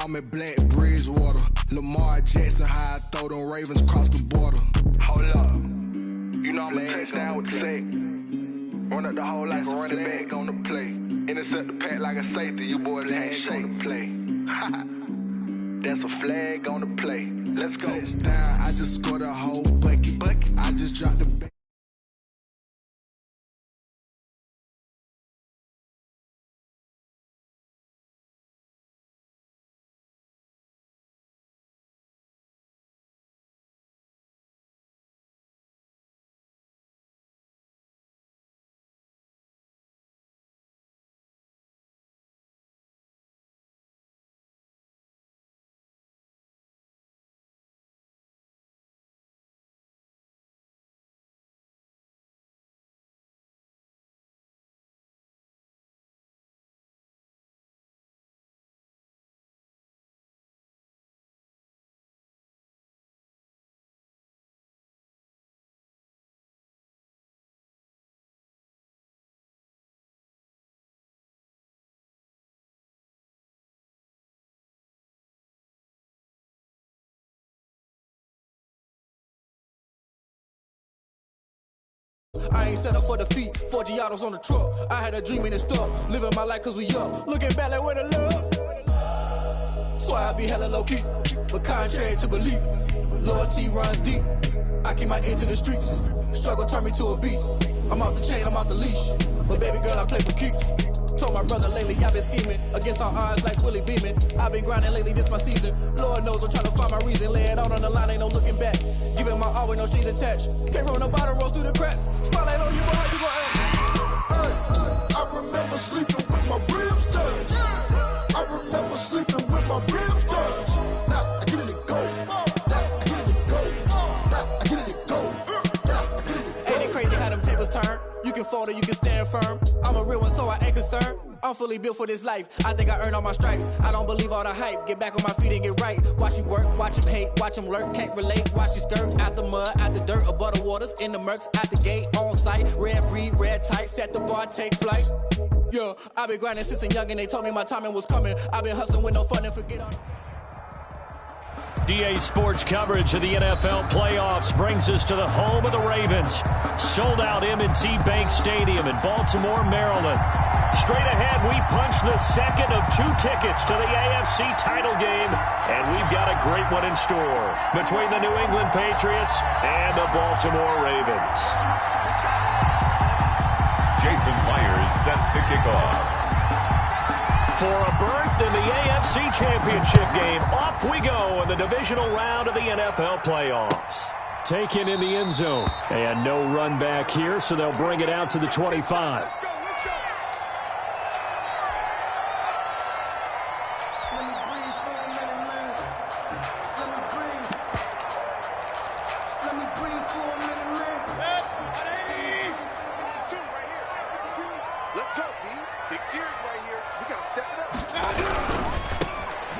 call me Black Bridgewater. Lamar Jackson, how I throw them Ravens across the border. Hold up. You know I'm a touchdown with the sack. Run up the whole like a running back on the play. Intercept the pack like a safety. You boys ain't shake the play. That's a flag on the play. Let's go. Touchdown, I just scored a whole bucket. I just dropped the back. I ain't set up for defeat, 4 Giottos on the truck. I had a dream and it stuck, living my life cause we up. Looking back like where the love. So I be hella low key, but contrary to belief, loyalty runs deep. I keep my ear to the streets, struggle turned me to a beast. I'm off the chain, I'm off the leash, but baby girl I play for keeps. Told my brother lately I've been scheming against all odds like Willie Beeman. I've been grinding lately, this my season. Lord knows I'm trying to find my reason. Lay it out on the line, ain't no looking back. Giving my all with no strings attached. Came from the bottom, rose through the cracks. Spotlight on you, but how you gon' act? Hey, I remember sleeping with my ribs touched. I remember sleeping with my ribs touched. Now I get it to go. Now I get it to go. Now I get it to go. Now I get it to go. Ain't it crazy how them tables turn? You can fold or you can stand firm. I'm a real one, so I ain't concerned. I'm fully built for this life. I think I earned all my stripes. I don't believe all the hype. Get back on my feet and get right. Watch you work, watch him hate, watch him lurk. Can't relate, watch you skirt. Out the mud, out the dirt, above the waters, in the murks, out the gate, on site. Red breed, red tight, set the bar, take flight. Yeah, I've been grinding since a young and they told me my timing was coming. I've been hustling with no fun and forget on. DA Sports coverage of the NFL playoffs brings us to the home of the Ravens. Sold out M&T Bank Stadium in Baltimore, Maryland. Straight ahead, we punch the second of 2 tickets to the AFC title game, and we've got a great one in store between the New England Patriots and the Baltimore Ravens. Jason Myers set to kick off. For a berth in the AFC Championship game, off we go in the divisional round of the NFL playoffs. Taken in the end zone. And no run back here, so they'll bring it out to the 25.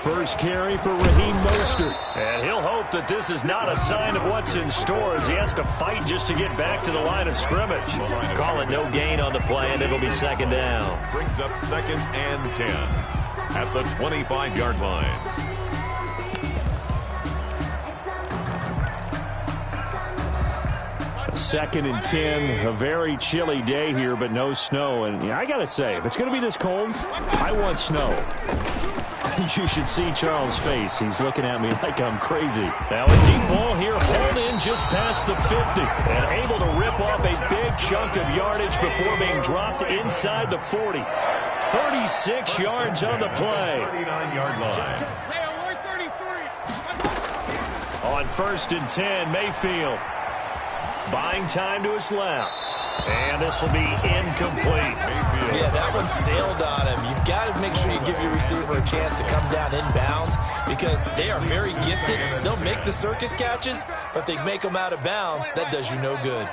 First carry for Raheem Mostert. And he'll hope that this is not a sign of what's in store as he has to fight just to get back to the line of scrimmage. Call it no gain on the play, and it'll be second down. Brings up 2nd and 10 at the 25-yard line. Second and 10, a very chilly day here, but no snow. And I got to say, if it's going to be this cold, I want snow. You should see Charles' face. He's looking at me like I'm crazy. Now a deep ball here, hauled in just past the 50. And able to rip off a big chunk of yardage before being dropped inside the 40. 36 yards on the play. 39-yard line. On 1st and 10, Mayfield. Buying time to his left. And this will be incomplete. Yeah, that one sailed on him. You've got to make sure you give your receiver a chance to come down inbounds because they are very gifted. They'll make the circus catches, but they make them out of bounds. That does you no good.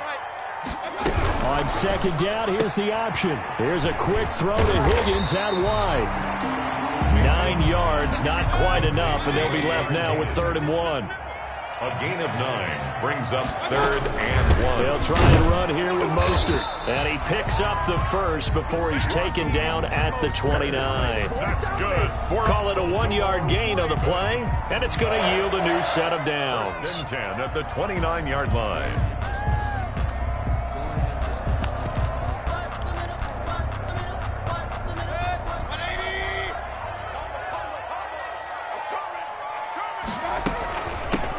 On 2nd down, here's the option. Here's a quick throw to Higgins out wide. 9 yards, not quite enough, and they'll be left now with 3rd and 1. A gain of 9 brings up 3rd and 1. They'll try and run here with Mostert. And he picks up the first before he's taken down at the 29. That's good. Call it a 1-yard gain on the play, and it's going to yield a new set of downs. 1st and 10 at the 29-yard line.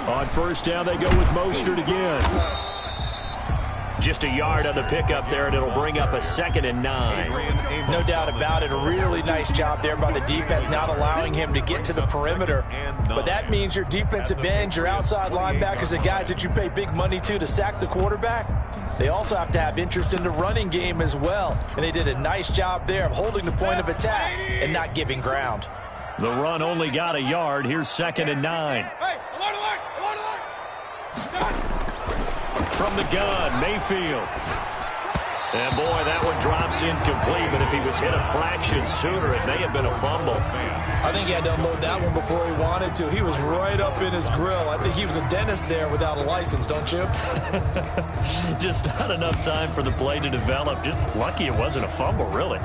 On 1st down, they go with Mostert again. Just a yard on the pickup there, and it'll bring up a 2nd and 9. No doubt about it. A really nice job there by the defense, not allowing him to get to the perimeter. But that means your defensive ends, your outside linebackers, the guys that you pay big money to sack the quarterback, they also have to have interest in the running game as well. And they did a nice job there of holding the point of attack and not giving ground. The run only got a yard. Here's 2nd and 9. From the gun, Mayfield. And boy, that one drops incomplete, but if he was hit a fraction sooner, it may have been a fumble. I think he had to unload that one before he wanted to. He was right up in his grill. I think he was a dentist there without a license, don't you? Just not enough time for the play to develop. Just lucky it wasn't a fumble, really.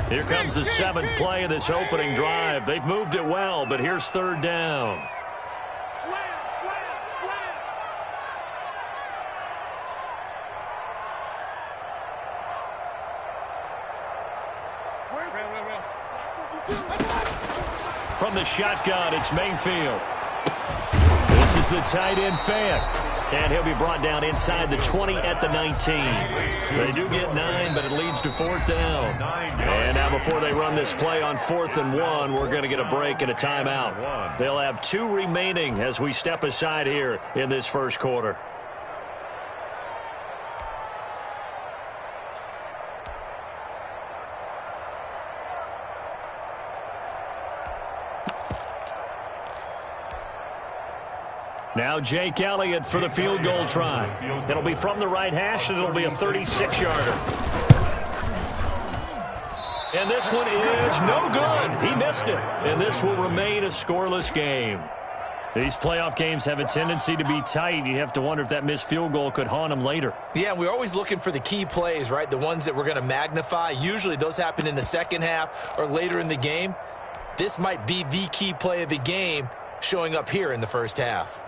Here comes the 7th play of this opening drive. They've moved it well, but here's 3rd down. From the shotgun, it's Mayfield. This is the tight end fake. And he'll be brought down inside the 20 at the 19. They do get 9, but it leads to 4th down. And now before they run this play on 4th and 1, we're going to get a break and a timeout. They'll have 2 remaining as we step aside here in this first quarter. Now Jake Elliott for the field goal try. It'll be from the right hash, and it'll be a 36-yarder. And this one is no good. He missed it. And this will remain a scoreless game. These playoff games have a tendency to be tight. You have to wonder if that missed field goal could haunt them later. Yeah, we're always looking for the key plays, right? The ones that we're going to magnify. Usually those happen in the second half or later in the game. This might be the key play of the game showing up here in the first half.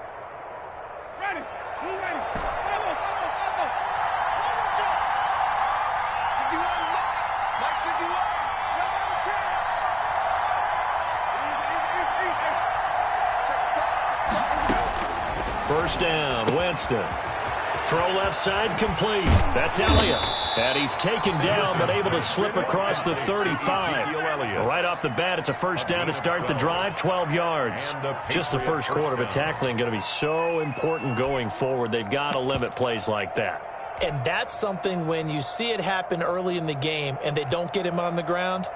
First down, Winston. Throw left side complete. That's Elliott. And he's taken down but able to slip across the 35. Right off the bat, it's a first down to start the drive, 12 yards. Just the first quarter, but tackling going to be so important going forward. They've got to limit plays like that. And that's something when you see it happen early in the game and they don't get him on the ground,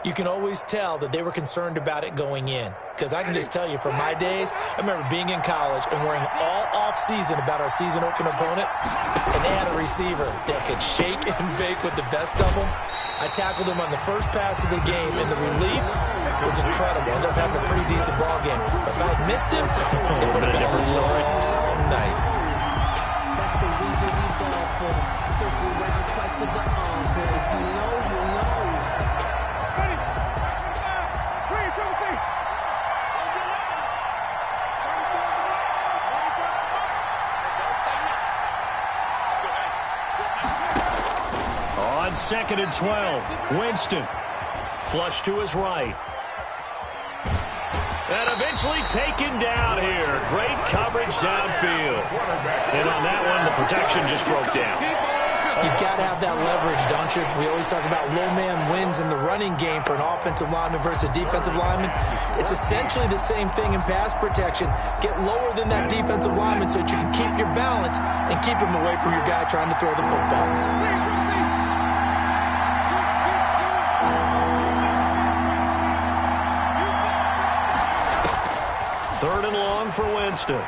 you can always tell that they were concerned about it going in. Because I can just tell you from my days, I remember being in college and worrying all off-season about our season open opponent, and they had a receiver that could shake and bake with the best of them. I tackled him on the first pass of the game, and the relief was incredible. I ended up having a pretty decent ball game. But if I had missed him, it would have been a different story all night. That's the reason we fall for the circle round twice for the encore. If you know, you know. On 2nd and 12, Winston. Flush to his right. And eventually taken down here. Great coverage downfield. And on that one, the protection just broke down. You've got to have that leverage, don't you? We always talk about low man wins in the running game for an offensive lineman versus a defensive lineman. It's essentially the same thing in pass protection. Get lower than that defensive lineman so that you can keep your balance and keep him away from your guy trying to throw the football. Third and long for Winston.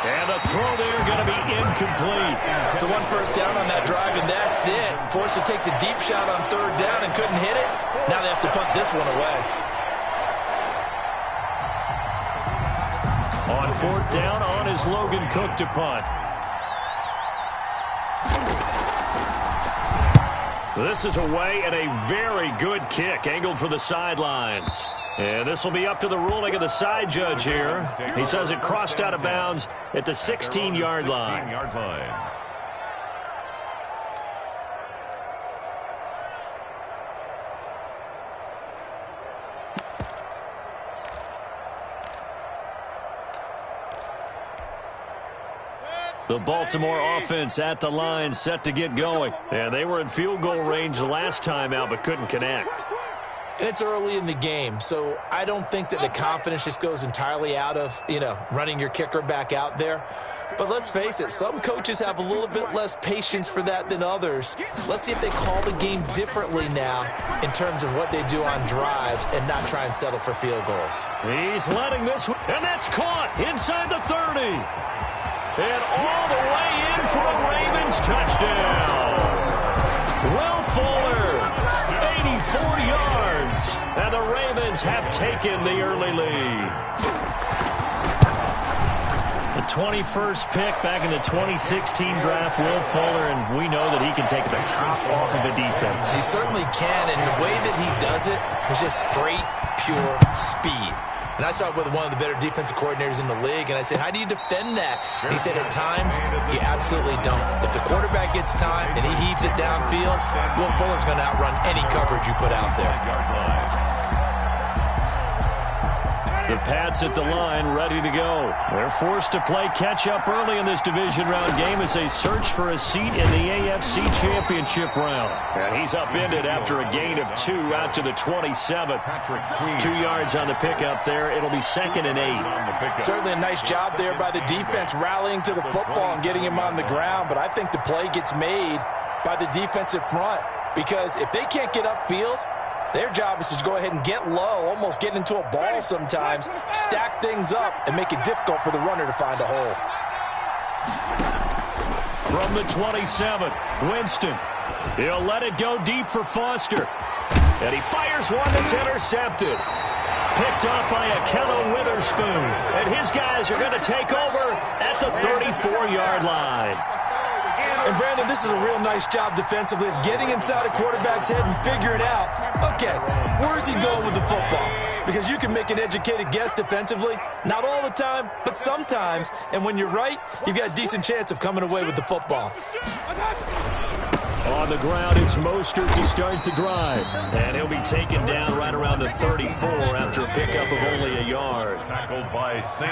And the throw there going to be incomplete. So one first down on that drive, and that's it. Forced to take the deep shot on third down and couldn't hit it. Now they have to punt this one away. 4th down on his Logan Cook to punt. This is away and a very good kick angled for the sidelines. And this will be up to the ruling of the side judge here. He says it crossed out of bounds at the 16-yard line. The Baltimore offense at the line, set to get going. And they were in field goal range last time out, but couldn't connect. And it's early in the game, so I don't think that the confidence just goes entirely out of, running your kicker back out there. But let's face it, some coaches have a little bit less patience for that than others. Let's see if they call the game differently now in terms of what they do on drives and not try and settle for field goals. He's letting this one, and that's caught inside the 30. And all the way in for a Ravens touchdown. Will Fuller, 84 yards. And the Ravens have taken the early lead. The 21st pick back in the 2016 draft, Will Fuller, and we know that he can take the top off of a defense. He certainly can, and the way that he does it is just straight, pure speed. And I saw it with one of the better defensive coordinators in the league, and I said, how do you defend that? And he said, at times, you absolutely don't. If the quarterback gets time and he heaves it downfield, Will Fuller's going to outrun any coverage you put out there. The Pats at the line, ready to go. They're forced to play catch-up early in this division round game as they search for a seat in the AFC Championship round. And he's upended after a gain of 2 out to the 27. 2 yards on the pickup there. It'll be 2nd and 8. Certainly a nice job there by the defense rallying to the football and getting him on the ground. But I think the play gets made by the defensive front because if they can't get upfield, their job is to go ahead and get low, almost get into a ball sometimes, stack things up, and make it difficult for the runner to find a hole. From the 27, Winston. He'll let it go deep for Foster. And he fires one that's intercepted. Picked up by Akello Witherspoon. And his guys are going to take over at the 34-yard line. And, Brandon, this is a real nice job defensively of getting inside a quarterback's head and figuring out, okay, where's he going with the football? Because you can make an educated guess defensively, not all the time, but sometimes. And when you're right, you've got a decent chance of coming away with the football. On the ground, it's Mostert to start the drive. And he'll be taken down right around the 34 after a pickup of only a yard.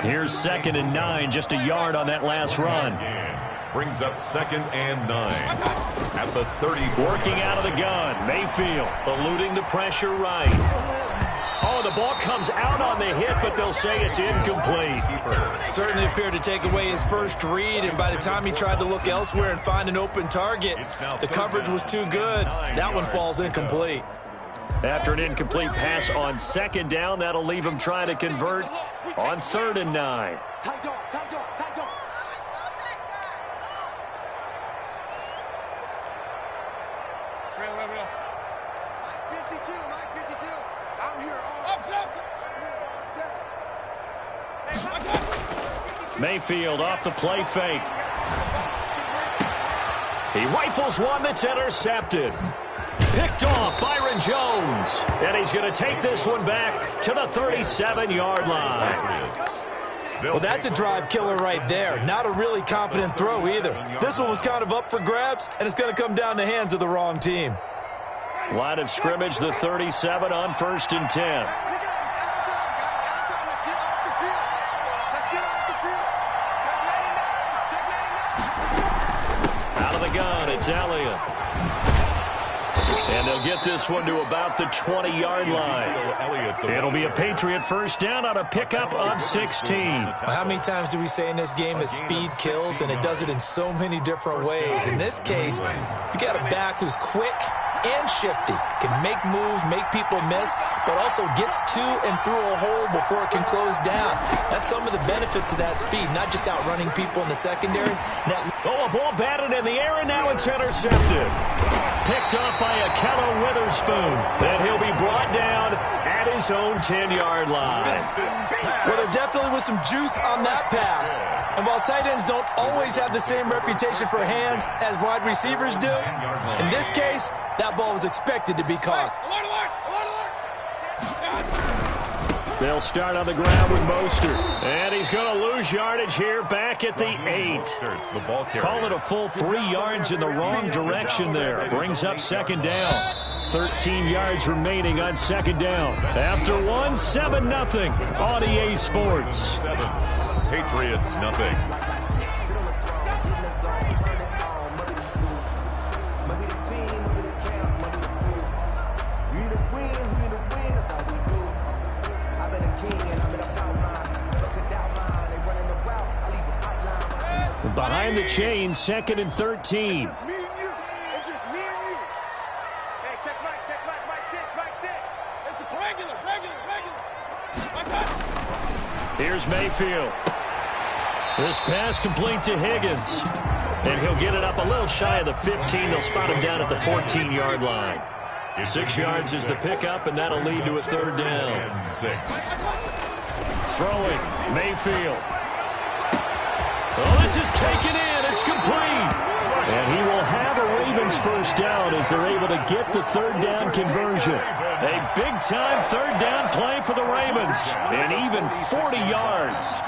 Here's 2nd and 9, just a yard on that last run. Brings up 2nd and 9 at the 30. Working out of the gun, Mayfield eluding the pressure right. Oh, the ball comes out on the hit, but they'll say it's incomplete. Certainly appeared to take away his first read, and by the time he tried to look elsewhere and find an open target, the coverage was too good. That one falls incomplete. After an incomplete pass on 2nd down, that'll leave him trying to convert on 3rd and 9. Mayfield off the play fake. He rifles one that's intercepted. Picked off Byron Jones. And he's going to take this one back to the 37-yard line. Well, that's a drive killer right there. Not a really confident throw either. This one was kind of up for grabs, and it's going to come down the hands of the wrong team. Line of scrimmage, the 37 on 1st and 10. Out of the gun, it's Elliott. And they'll get this one to about the 20-yard line. It'll be a Patriot 1st down on a pickup of 16. How many times do we say in this game that speed kills, and it does it in so many different ways? In this case, you got a back who's quick and shifty, can make moves, make people miss, but also gets to and through a hole before it can close down. That's some of the benefits of that speed, not just outrunning people in the secondary. A ball batted in the air, and now it's intercepted. Picked up by Akello Witherspoon. And he'll be brought down at his own 10-yard line. Well, there definitely was some juice on that pass. And while tight ends don't always have the same reputation for hands as wide receivers do, in this case, that ball was expected to be caught. They'll start on the ground with Mostert. And he's going to lose yardage here back at the 8. Call it a full 3 yards in the wrong direction there. Brings up second down. 13 yards remaining on second down. After 1, 7-0 on EA Sports. 7. Patriots, nothing. Behind the chains, 2nd and 13. It's just me and you. It's just me and you. Hey, check Mike 6. It's a regular. Here's Mayfield. This pass complete to Higgins. And he'll get it up a little shy of the 15. They'll spot him down at the 14-yard line. 6 yards is the pickup, and that'll lead to a 3rd down. Throwing, Mayfield. Oh, this is taken in. It's complete. And he will have a Ravens first down as they're able to get the 3rd down conversion. A big-time 3rd down play for the Ravens. And even 40 yards.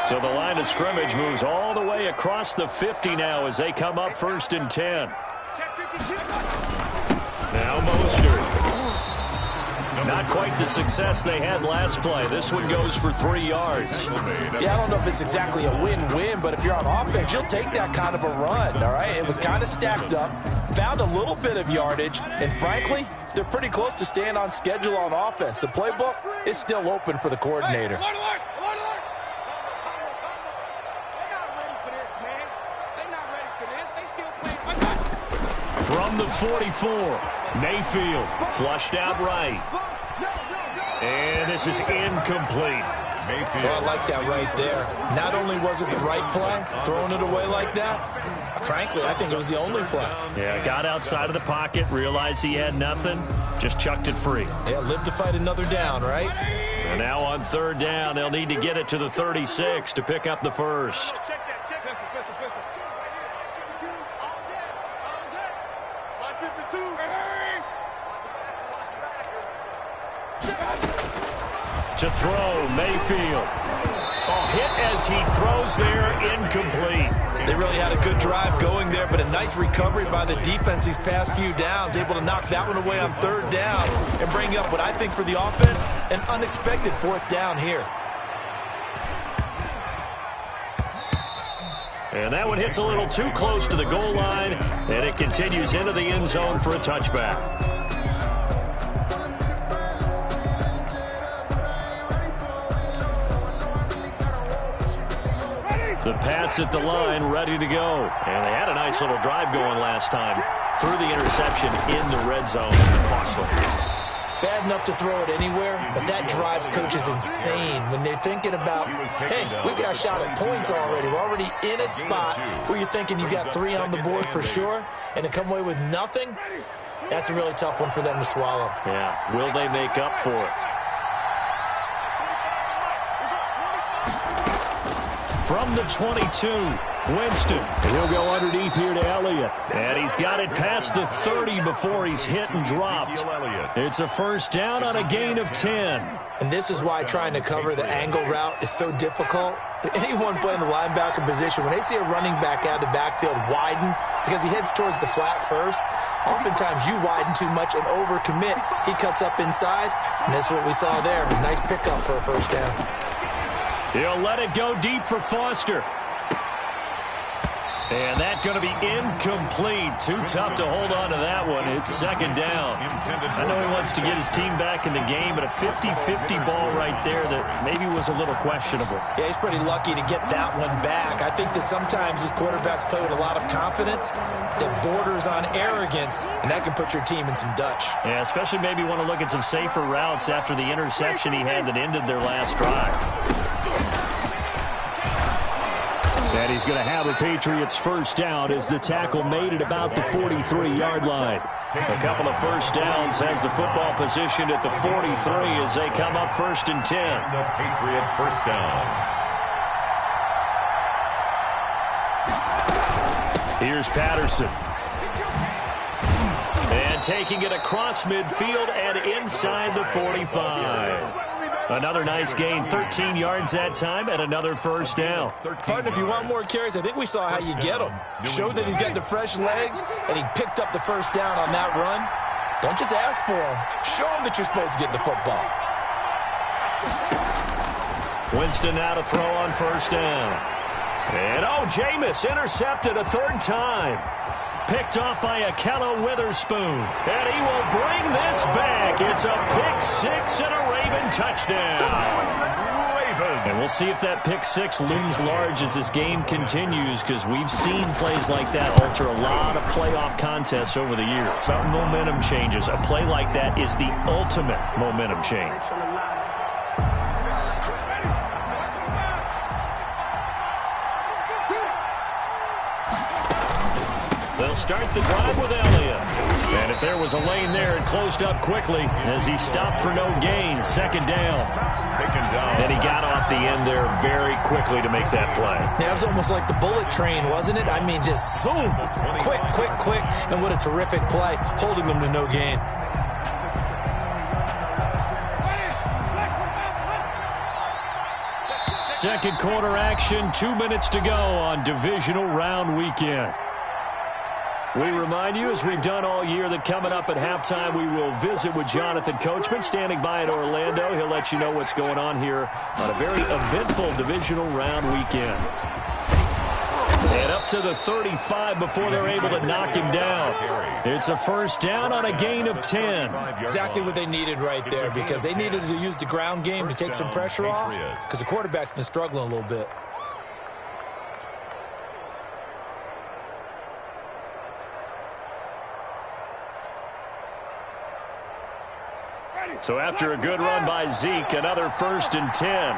So the line of scrimmage moves all the way across the 50 now as they come up 1st and 10. Now Mostert. Not quite the success they had last play. This one goes for 3 yards. Yeah, I don't know if it's exactly a win-win, but if you're on offense, you'll take that kind of a run, all right? It was kind of stacked up, found a little bit of yardage, and frankly, they're pretty close to staying on schedule on offense. The playbook is still open for the coordinator. From the 44, Mayfield flushed out right. And this is incomplete. Mayfield. Oh, I like that right there. Not only was it the right play, throwing it away like that, frankly, I think it was the only play. Yeah, got outside of the pocket, realized he had nothing, just chucked it free. Yeah, live to fight another down, right? And now on 3rd down, they'll need to get it to the 36 to pick up the first. To throw, Mayfield. Oh, hit as he throws there, incomplete. They really had a good drive going there, but a nice recovery by the defense these past few downs, able to knock that one away on 3rd down and bring up what I think for the offense, an unexpected 4th down here. And that one hits a little too close to the goal line, and it continues into the end zone for a touchback. The Pats at the line, ready to go. And they had a nice little drive going last time. Threw the interception in the red zone. Costly. Bad enough to throw it anywhere, but that drives coaches insane when they're thinking about, hey, we got a shot at points already. We're already in a spot where you're thinking you got 3 on the board for sure, and to come away with nothing, that's a really tough one for them to swallow. Yeah, will they make up for it? From the 22, Winston. He'll go underneath here to Elliott. And he's got it past the 30 before he's hit and dropped. It's a first down on a gain of 10. And this is why trying to cover the angle route is so difficult. Anyone playing the linebacker position, when they see a running back out of the backfield widen because he heads towards the flat first, oftentimes you widen too much and overcommit. He cuts up inside, and that's what we saw there. A nice pickup for a first down. He'll let it go deep for Foster. And that's going to be incomplete. Too tough to hold on to that one. It's second down. I know he wants to get his team back in the game, but a 50-50 ball right there that maybe was a little questionable. Yeah, he's pretty lucky to get that one back. I think that sometimes these quarterbacks play with a lot of confidence that borders on arrogance, and that can put your team in some Dutch. Yeah, especially maybe want to look at some safer routes after the interception he had that ended their last drive. And he's going to have the Patriots first down as the tackle made at about the 43-yard line. A couple of first downs has the football positioned at the 43 as they come up 1st and 10. The Patriot first down. Here's Patterson. And taking it across midfield and inside the 45. Another nice gain, 13 yards that time, and another first down. Partner, if you want more carries, I think we saw how you get him. Showed that he's got the fresh legs, and he picked up the first down on that run. Don't just ask for him. Show him that you're supposed to get the football. Winston now to throw on first down. And, Jameis intercepted a third time. Picked off by Akello Witherspoon. And he will bring this back. It's a pick six and a Raven touchdown. And we'll see if that pick six looms large as this game continues, because we've seen plays like that alter a lot of playoff contests over the years. Some momentum changes. A play like that is the ultimate momentum change. They'll start the drive with Elliott. And if there was a lane there, it closed up quickly as he stopped for no gain. Second down. And he got off the end there very quickly to make that play. Yeah, it was almost like the bullet train, wasn't it? I mean, just zoom. Quick, quick, quick. And what a terrific play, holding them to no gain. Second quarter action, 2 minutes to go on divisional round weekend. We remind you, as we've done all year, that coming up at halftime, we will visit with Jonathan Coachman, standing by in Orlando. He'll let you know what's going on here on a very eventful divisional round weekend. And up to the 35 before they're able to knock him down. It's a first down on a gain of 10. Exactly what they needed right there, because they needed to use the ground game to take some pressure off, because the quarterback's been struggling a little bit. So after a good run by Zeke, another 1st and 10.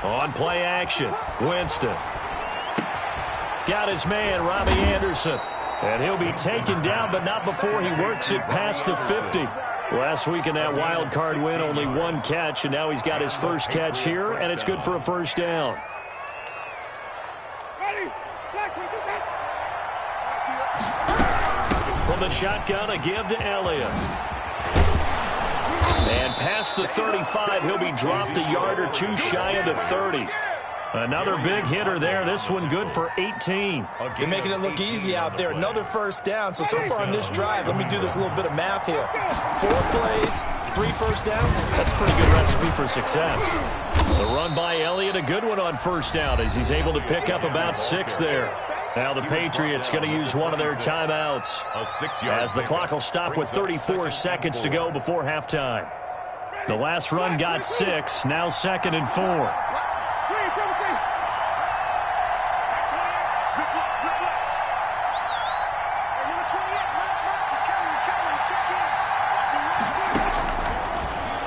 On play action, Winston. Got his man, Robbie Anderson. And he'll be taken down, but not before he works it past the 50. Last week in that wild card win, only one catch, and now he's got his first catch here, and it's good for a first down. From the shotgun, a give to Elliott. And past the 35, he'll be dropped a yard or two shy of the 30. Another big hitter there. This one good for 18. They're making it look easy out there. Another first down. So far on this drive, let me do this little bit of math here. 4 plays, 3 first downs. That's a pretty good recipe for success. The run by Elliott, a good one on first down as he's able to pick up about 6 there. Now the Patriots going to use one of their timeouts as the clock will stop with 34 seconds to go before halftime. The last run got 6, now 2nd and 4.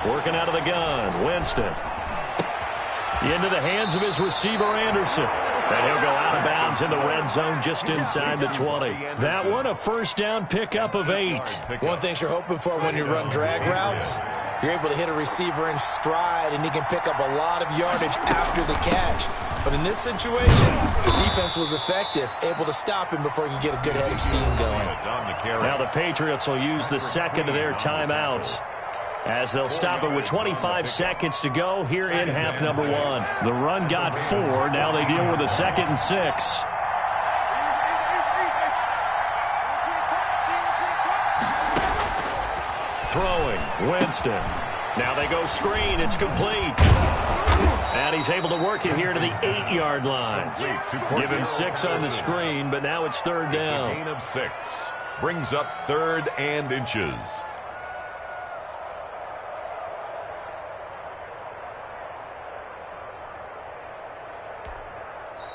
Working out of the gun, Winston. Into the hands of his receiver, Anderson. And he'll go out of bounds in the red zone just inside the 20. That one, a first down pickup of 8. One thing you're hoping for when you run drag routes, you're able to hit a receiver in stride, and he can pick up a lot of yardage after the catch. But in this situation, the defense was effective, able to stop him before he could get a good head of steam going. Now the Patriots will use the second of their timeouts, as they'll stop it with 25 seconds to go here in half number 1. The run got 4. Now they deal with a 2nd and 6. Throwing, Winston. Now they go screen. It's complete. And he's able to work it here to the 8-yard line. Give him 6 on the screen, but now it's 3rd down. It's a gain of 6. Brings up 3rd and inches.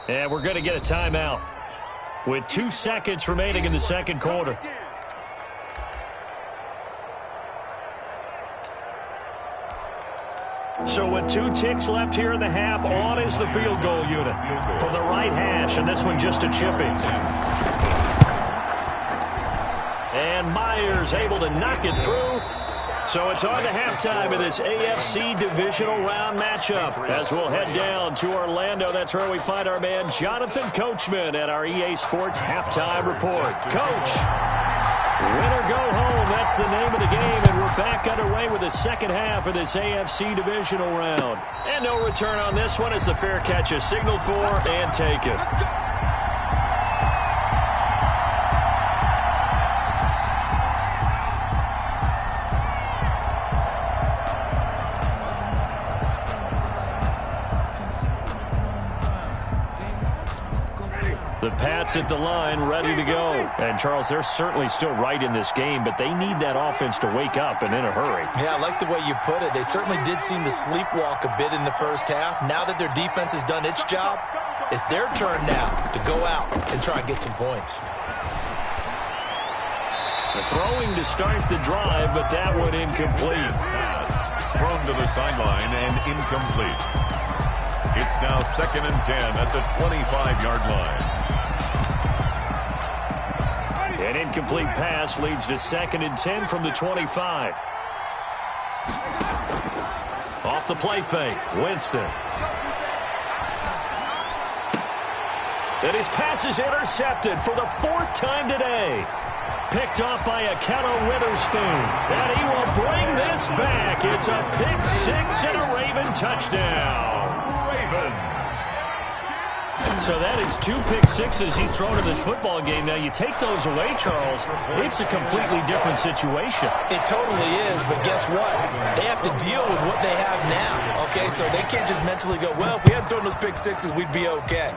And we're going to get a timeout with 2 seconds remaining in the second quarter. So with 2 ticks left here in the half, on is the field goal unit from the right hash, and this one just a chipping. And Myers able to knock it through. So it's on to halftime of this AFC divisional round matchup. As we'll head down to Orlando, that's where we find our man Jonathan Coachman at our EA Sports Halftime Report. Coach, win or go home, that's the name of the game, and we're back underway with the second half of this AFC divisional round. And no return on this one as the fair catch is signaled for and taken. The Pats at the line, ready to go. And, Charles, they're certainly still right in this game, but they need that offense to wake up and in a hurry. Yeah, I like the way you put it. They certainly did seem to sleepwalk a bit in the first half. Now that their defense has done its job, it's their turn now to go out and try and get some points. The throwing to start the drive, but that one incomplete. Pass thrown to the sideline and incomplete. It's now 2nd and 10 at the 25-yard line. An incomplete pass leads to 2nd and 10 from the 25. Off the play fake, Winston. And his pass is intercepted for the 4th time today. Picked off by Akello Witherspoon. And he will bring this back. It's a pick 6 and a Raven touchdown. So that is 2 pick sixes he's thrown in this football game. Now, you take those away, Charles, it's a completely different situation. It totally is, but guess what? They have to deal with what they have now, okay? So they can't just mentally go, well, if we hadn't thrown those pick sixes, we'd be okay.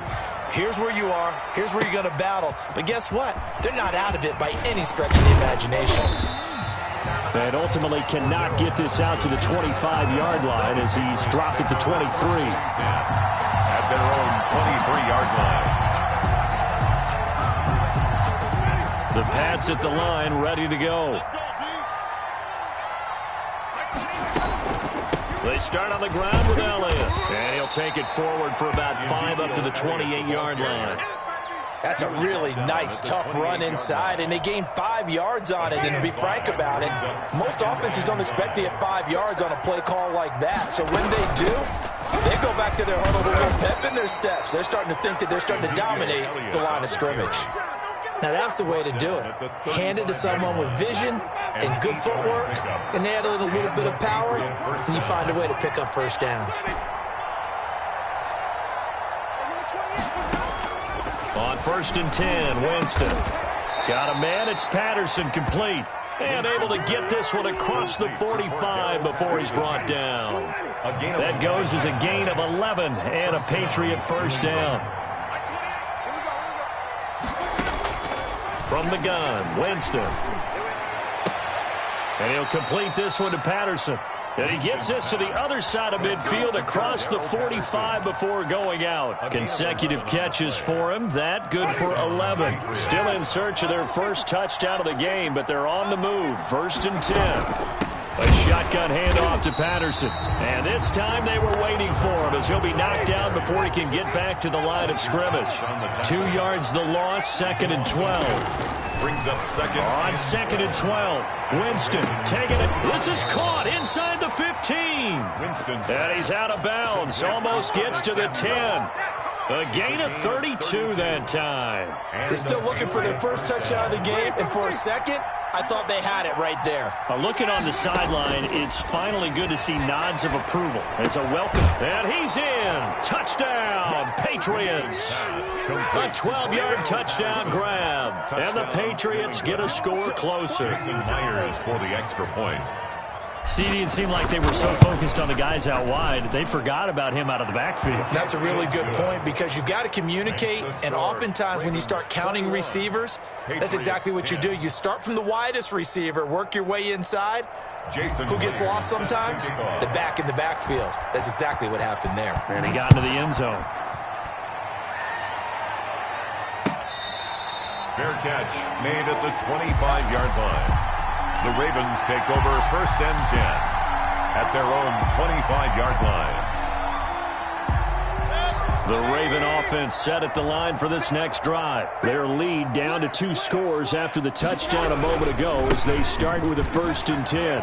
Here's where you are. Here's where you're going to battle. But guess what? They're not out of it by any stretch of the imagination. And ultimately cannot get this out to the 25-yard line as he's dropped it to 23. At their own 23-yard line. The Pats at the line, ready to go. They start on the ground with Elliott. And he'll take it forward for about 5 up to the 28-yard line. That's a really nice, tough run inside, and they gained 5 yards on it. And to be frank about it, most offenses don't expect to get 5 yards on a play call like that. So when they do, they go back to their huddle with a little pep in their steps. They're starting to think that they're starting to dominate the line of scrimmage. Now, that's the way to do it. Hand it to someone with vision and good footwork, and add a little bit of power, and you find a way to pick up first downs. On 1st and 10, Winston. Got a man, it's Patterson, complete. And able to get this one across the 45 before he's brought down. That goes as a gain of 11 and a Patriot first down. From the gun, Winston. And he'll complete this one to Patterson. And he gets this to the other side of midfield across the 45 before going out. Consecutive catches for him. That good for 11. Still in search of their first touchdown of the game, but they're on the move. 1st and 10. A shotgun handoff to Patterson. And this time they were waiting for him as he'll be knocked down before he can get back to the line of scrimmage. 2 yards the loss, 2nd and 12. Brings up second. On 2nd and 12. Winston taking it. This is caught inside the 15. And he's out of bounds. Almost gets to the 10. A gain of 32 that time. They're still looking for their first touchdown of the game, and for a second, I thought they had it right there. Looking on the sideline, it's finally good to see nods of approval. It's a welcome. And he's in. Touchdown, Patriots. A 12-yard touchdown grab. And the Patriots get a score closer. Myers for the extra point. See, it seemed like they were so focused on the guys out wide, they forgot about him out of the backfield. That's a really good point because you've got to communicate, and oftentimes when you start counting receivers, that's exactly what you do. You start from the widest receiver, work your way inside. Who gets lost sometimes? The back in the backfield. That's exactly what happened there. And he got into the end zone. Fair catch made at the 25-yard line. The Ravens take over 1st and 10. at their own 25-yard line. The Raven offense set at the line for this next drive. Their lead down to 2 scores after the touchdown a moment ago as they start with a 1st and 10.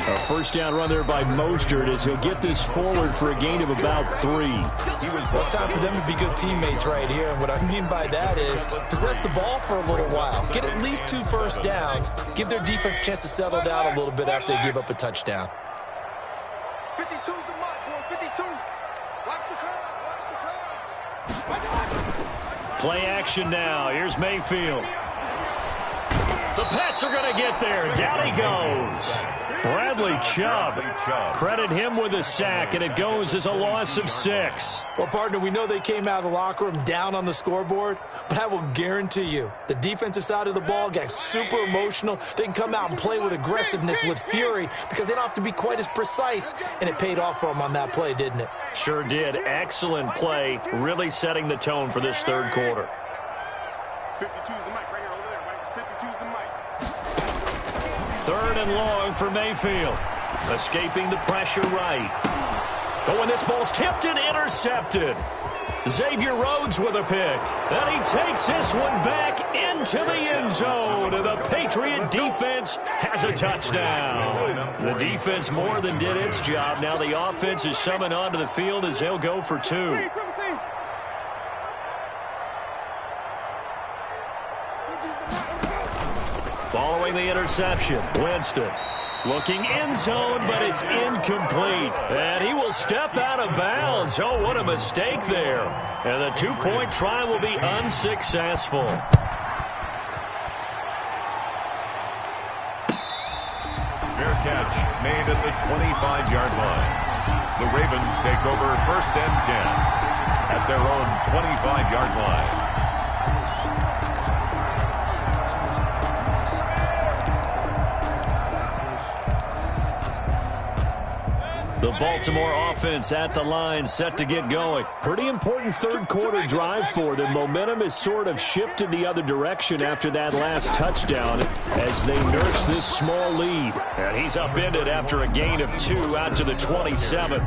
A first down run there by Mostert as he'll get this forward for a gain of about 3. Well, it's time for them to be good teammates right here. And what I mean by that is possess the ball for a little while. Get at least 2 first downs. Give their defense a chance to settle down a little bit after they give up a touchdown. 52's the mark, boy. 52. Watch the curve. Play action now. Here's Mayfield. The Pats are going to get there. Down he goes. Bradley Chubb. Credit him with a sack, and it goes as a loss of 6. Well, partner, we know they came out of the locker room down on the scoreboard, but I will guarantee you the defensive side of the ball got super emotional. They can come out and play with aggressiveness, with fury, because they don't have to be quite as precise, and it paid off for them on that play, didn't it? Sure did. Excellent play, really setting the tone for this 3rd quarter. 52's the mic right here over there, right? 52's the mic. 3rd and long for Mayfield. Escaping the pressure right. Oh, and this ball's tipped and intercepted. Xavier Rhodes with a pick. And he takes this one back into the end zone. And the Patriot defense has a touchdown. The defense more than did its job. Now the offense is summoned onto the field as they'll go for 2. Following the interception, Winston looking end zone, but it's incomplete. And he will step out of bounds. Oh, what a mistake there. And the 2-point try will be unsuccessful. Fair catch made at the 25-yard line. The Ravens take over 1st and 10 at their own 25-yard line. The Baltimore offense at the line, set to get going. Pretty important 3rd quarter drive for them. Momentum has sort of shifted the other direction after that last touchdown as they nurse this small lead. And he's upended after a gain of 2 out to the 27.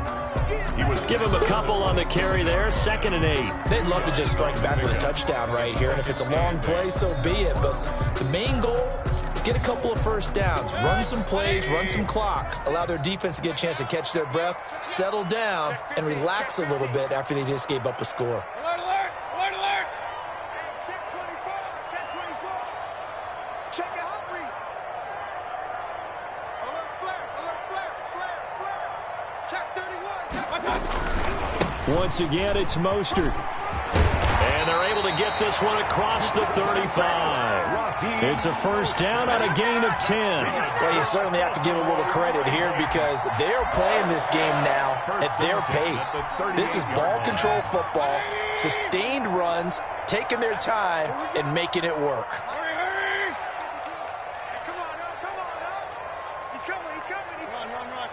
Give him a couple on the carry there, 2nd and 8. They'd love to just strike back with a touchdown right here. And if it's a long play, so be it. But the main goal, get a couple of first downs, run some plays, run some clock, allow their defense to get a chance to catch their breath, settle down, and relax a little bit after they just gave up a score. Alert, alert, alert, alert. Check 24, check 24. Check your hot read. Alert, flare, alert, flare, flare, flare. Check 31. Once again, it's Mostert. And they're able to get this one across the 35. It's a first down on a gain of 10. Well, you certainly have to give a little credit here because they're playing this game now at their pace. This is ball control football, sustained runs, taking their time, and making it work. Hurry, hurry. Come on, come on. He's coming, he's coming. Run.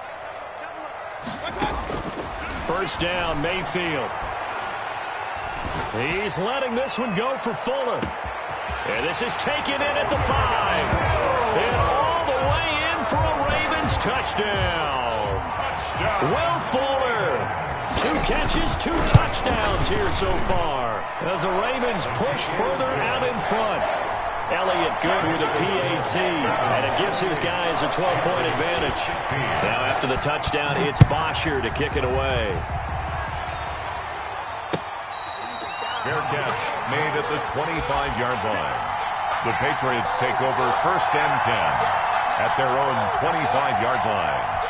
First down, Mayfield. He's letting this one go for Fuller. And this is taken in at the 5. And all the way in for a Ravens touchdown. Will Fuller. 2 catches, 2 touchdowns here so far as the Ravens push further out in front. Elliott good with a PAT, and it gives his guys a 12-point advantage. Now after the touchdown, it's Bosher to kick it away. Fair catch made at the 25-yard line. The Patriots take over 1st and 10 at their own 25-yard line.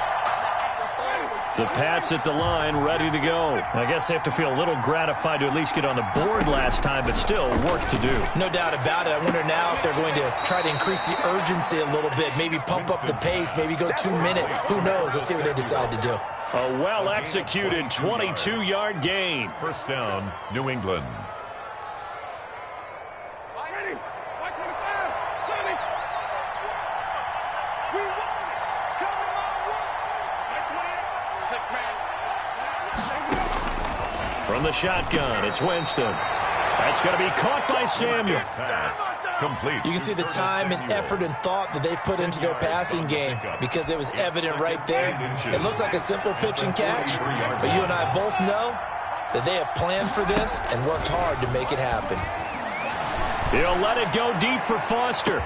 The Pats at the line, ready to go. I guess they have to feel a little gratified to at least get on the board last time, but still work to do. No doubt about it. I wonder now if they're going to try to increase the urgency a little bit, maybe pump up the pace, maybe go 2-minute. Who knows? Let's see what they decide to do. A well-executed 22-yard gain. First down, New England. Ready. 125. Ready. We won. Coming on. 128. 6 man. From the shotgun, it's Winston. That's going to be caught by Samuel. complete. You can see the time and effort and thought that they put into their passing game because it was evident right there. It looks like a simple pitch and catch, but you and I both know that they have planned for this and worked hard to make it happen. He'll let it go deep for Foster.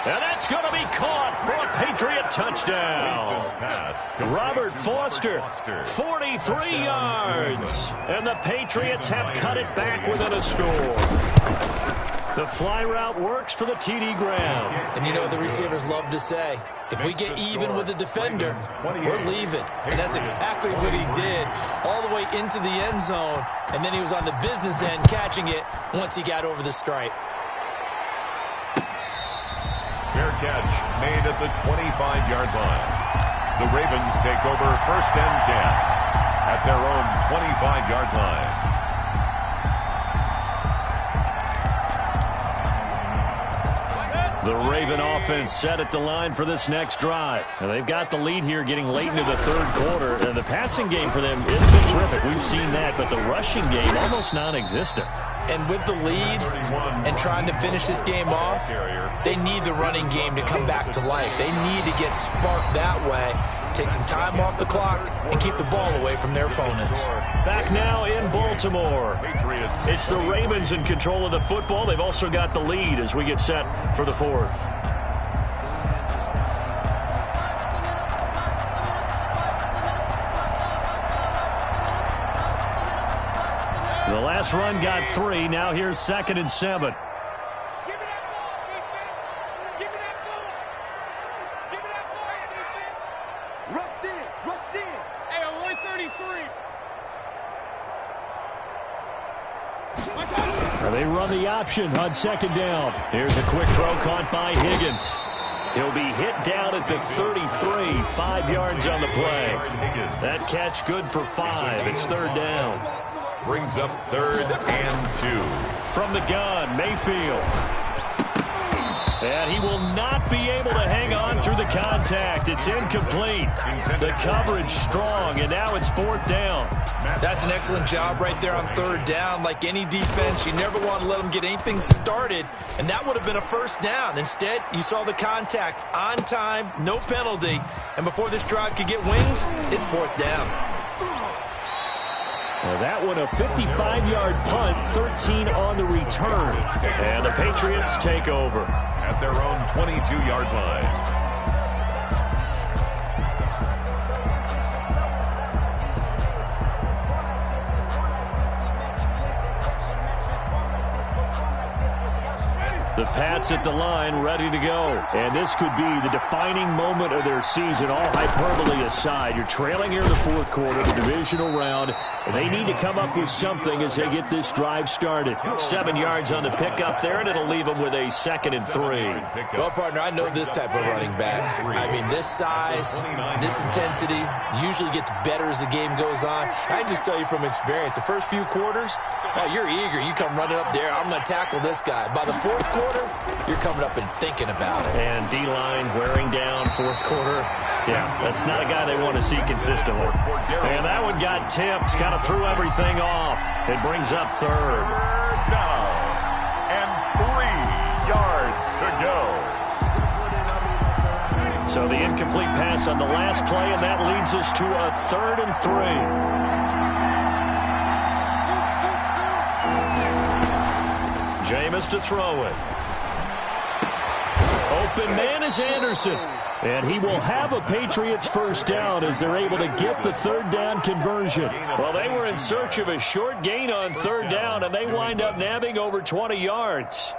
And that's going to be caught for a Patriot touchdown. Robert Foster, 43 yards. And the Patriots have cut it back within a score. The fly route works for the TD ground. And you know what the receivers love to say? If we get even with the defender, we're leaving. And that's exactly what he did, all the way into the end zone. And then he was on the business end catching it once he got over the stripe. Fair catch made at the 25-yard line. The Ravens take over 1st and 10 at their own 25-yard line. The Raven offense set at the line for this next drive. And they've got the lead here getting late into the third quarter. And the passing game for them has been terrific. We've seen that, but the rushing game almost non-existent. And with the lead and trying to finish this game off, they need the running game to come back to life. They need to get sparked that way, take some time off the clock, and keep the ball away from their opponents. Back now in Baltimore. It's the Ravens in control of the football. They've also got the lead as we get set for the fourth. The last run got 3. Now here's 2nd and 7. Give it that ball, defense. Give it that ball. Give it that ball, defense. Rush in. Rush in. Hey, on 133. They run the option on 2nd down. Here's a quick throw caught by Higgins. He'll be hit down at the 33, 5 yards on the play. That catch good for 5. It's 3rd down. Brings up 3rd and 2. From the gun, Mayfield. And he will not be able to hang on through the contact. It's incomplete. The coverage strong, and now it's 4th down. That's an excellent job right there on 3rd down. Like any defense, you never want to let them get anything started, and that would have been a 1st down. Instead, you saw the contact on time, no penalty, and before this drive could get wings, it's 4th down. Well, that one a 55-yard punt, 13 on the return. And the Patriots take over. At their own 22-yard line. The Pats at the line, ready to go. And this could be the defining moment of their season, all hyperbole aside. You're trailing here in the 4th quarter, the divisional round. And they need to come up with something as they get this drive started. 7 yards on the pickup there, and it'll leave them with a 2nd and 3. Well, partner, I know this type of running back. I mean, this size, this intensity usually gets better as the game goes on. I can just tell you from experience, the first few quarters, oh, you're eager. You come running up there, I'm going to tackle this guy. By the 4th quarter, you're coming up and thinking about it. And D-line wearing down 4th quarter. Yeah, that's not a guy they want to see consistently. And that one got tipped, kind of threw everything off. It brings up 3rd. Down. And 3 yards to go. So the incomplete pass on the last play, and that leads us to a 3rd and 3. Jameis to throw it. Open man is Anderson. And he will have a Patriots 1st down as they're able to get the 3rd down conversion. Well, they were in search of a short gain on 3rd down, and they wind up nabbing over 20 yards.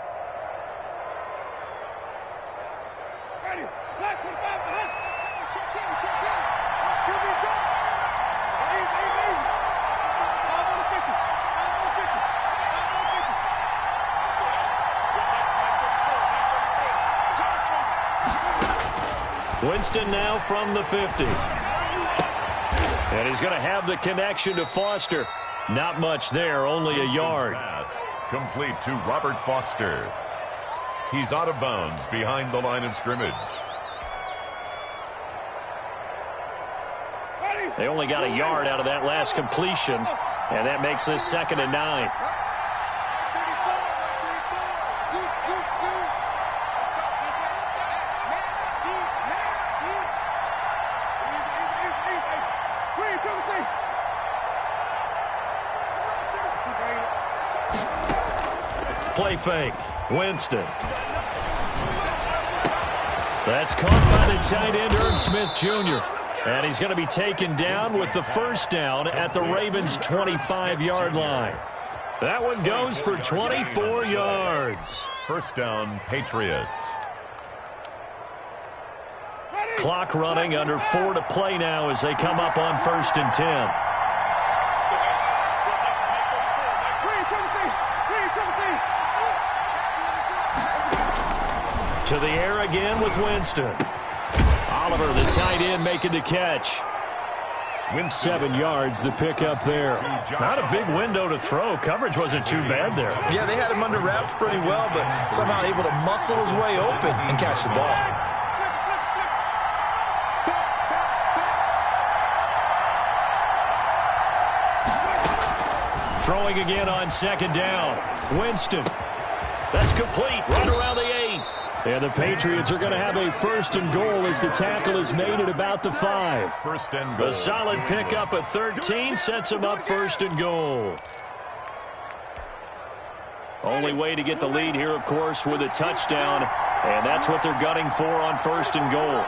Winston now from the 50. And he's going to have the connection to Foster. Not much there, only a yard. Pass complete to Robert Foster. He's out of bounds behind the line of scrimmage. They only got a yard out of that last completion, and that makes this 2nd and 9. play fake. Winston. That's caught by the tight end, Irv Smith Jr. And he's going to be taken down with the first down at the Ravens' 25-yard line. That one goes for 24 yards. First down, Patriots. Clock running, under 4 to play now as they come up on 1st and 10. To the air again with Winston. Oliver, the tight end, making the catch. 7 yards, the pickup there. Not a big window to throw. Coverage wasn't too bad there. Yeah, they had him under wraps pretty well, but somehow able to muscle his way open and catch the ball. Throwing again on 2nd down. Winston. That's complete. Right around the 8. And the Patriots are going to have a 1st and goal as the tackle is made at about the 5. First and goal. A solid pickup at 13 sets them up 1st and goal. Only way to get the lead here, of course, with a touchdown. And that's what they're gunning for on 1st and goal.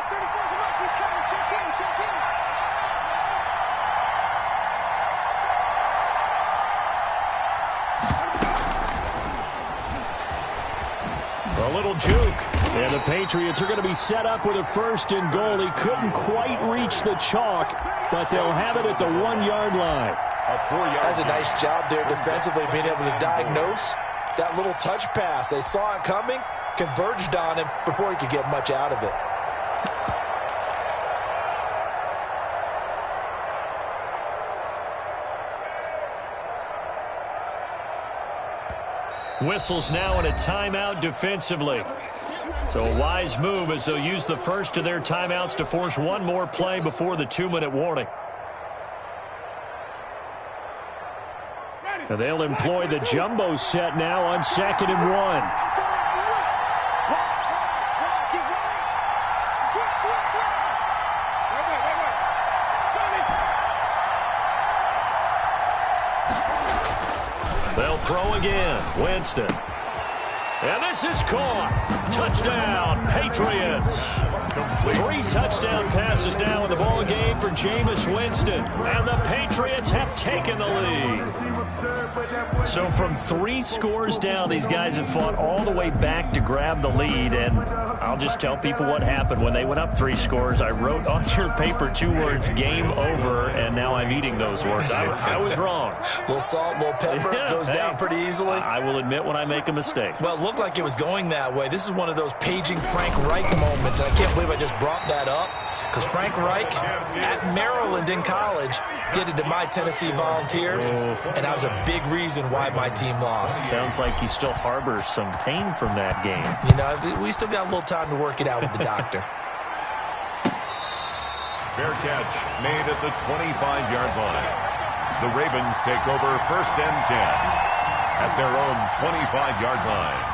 A little juke. And the Patriots are going to be set up with a 1st and goal. He couldn't quite reach the chalk, but they'll have it at the 1-yard line. That's a nice job there defensively, being able to diagnose that little touch pass. They saw it coming, converged on him before he could get much out of it. Whistles now in a timeout defensively. So a wise move as they'll use the first of their timeouts to force one more play before the 2-minute warning. And they'll employ the jumbo set now on 2nd and 1. They'll throw again. Winston. And this is caught. Touchdown, Patriots. 3 touchdown passes now in the ball game for Jameis Winston. And the Patriots have taken the lead. So from 3 scores down, these guys have fought all the way back to grab the lead. And I'll just tell people what happened. When they went up 3 scores, I wrote on your paper 2 words, game over, and now I'm eating those words. I was wrong. A little salt, a little pepper, goes down pretty easily. I will admit when I make a mistake. Well, it looked like it was going that way. This is one of those paging Frank Reich moments, and I can't believe I just brought that up, because Frank Reich at Maryland in college did it to my Tennessee Volunteers, and that was a big reason why my team lost. Sounds like he still harbors some pain from that game. You know, we still got a little time to work it out with the doctor. Fair catch made at the 25-yard line. The Ravens take over 1st and 10 at their own 25-yard line.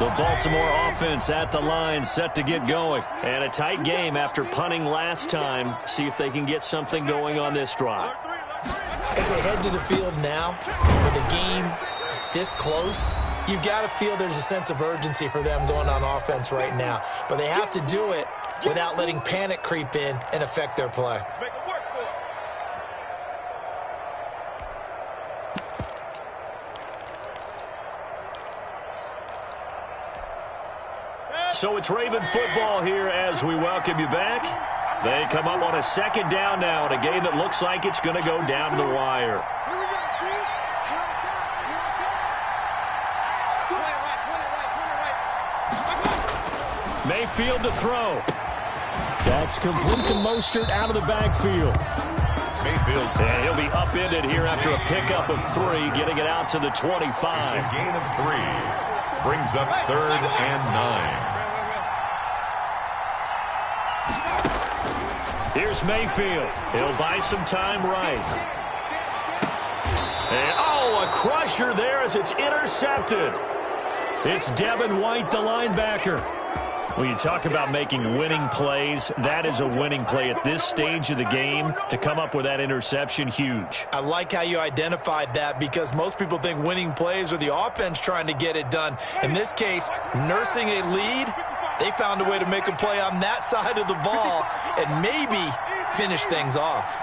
The Baltimore offense at the line, set to get going. And a tight game after punting last time. See if they can get something going on this drive. As they head to the field now, with the game this close, you've got to feel there's a sense of urgency for them going on offense right now. But they have to do it without letting panic creep in and affect their play. So it's Raven football here as we welcome you back. They come up on a 2nd down now in a game that looks like it's going to go down to the wire. Mayfield to throw. That's complete to Mostert out of the backfield. Mayfield. And he'll be upended here after a pickup of 3, getting it out to the 25. It's a gain of 3. Brings up 3rd and 9. Here's Mayfield. He'll buy some time right. And, a crusher there as it's intercepted. It's Devin White, the linebacker. When you talk about making winning plays, that is a winning play at this stage of the game. To come up with that interception, huge. I like how you identified that because most people think winning plays are the offense trying to get it done. In this case, nursing a lead, they found a way to make a play on that side of the ball and maybe finish things off.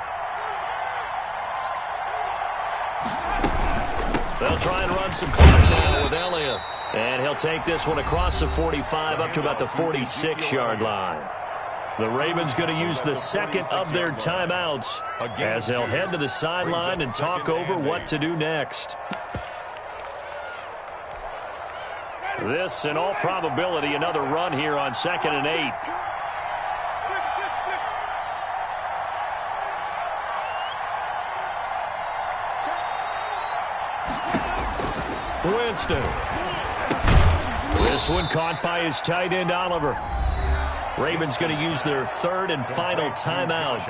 They'll try and run some clock now with Elliott. And he'll take this one across the 45 up to about the 46-yard line. The Ravens going to use the second of their timeouts as they'll head to the sideline and talk over what to do next. This, in all probability, another run here on 2nd and 8. Winston. This one caught by his tight end, Oliver. Ravens going to use their third and final timeout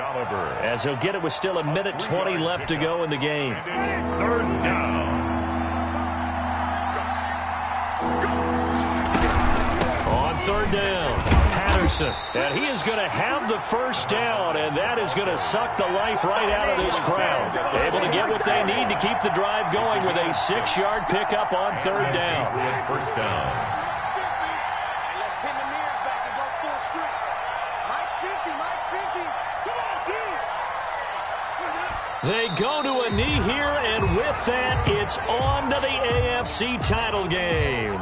as he'll get it with still 1:20 left to go in the game. Third down. On third down, Patterson. And he is going to have the first down, and that is going to suck the life right out of this crowd. Able to get what they need to keep the drive going with a 6-yard pickup on third down. First down. They go to a knee here, and with that, it's on to the AFC title game.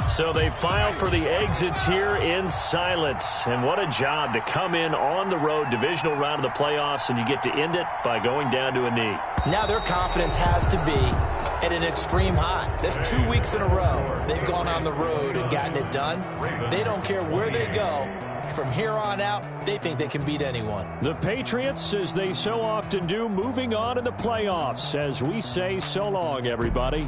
So they file for the exits here in silence. And what a job to come in on the road, divisional round of the playoffs, and you get to end it by going down to a knee. Now their confidence has to be at an extreme high. That's 2 weeks in a row. They've gone on the road and gotten it done. They don't care where they go. From here on out, they think they can beat anyone. The Patriots, as they so often do, moving on in the playoffs as we say so long, everybody.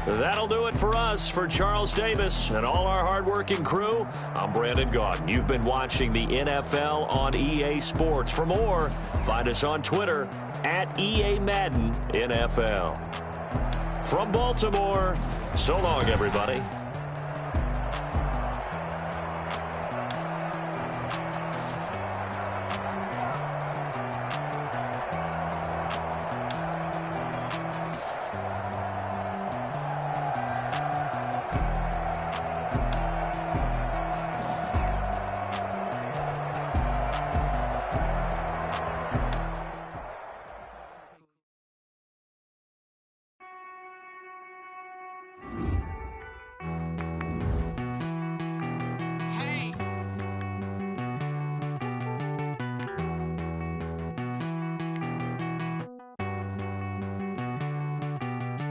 That'll do it for us. For Charles Davis and all our hardworking crew, I'm Brandon Gaudin. You've been watching the NFL on EA Sports. For more, find us on Twitter at EA Madden NFL. From Baltimore, so long, everybody.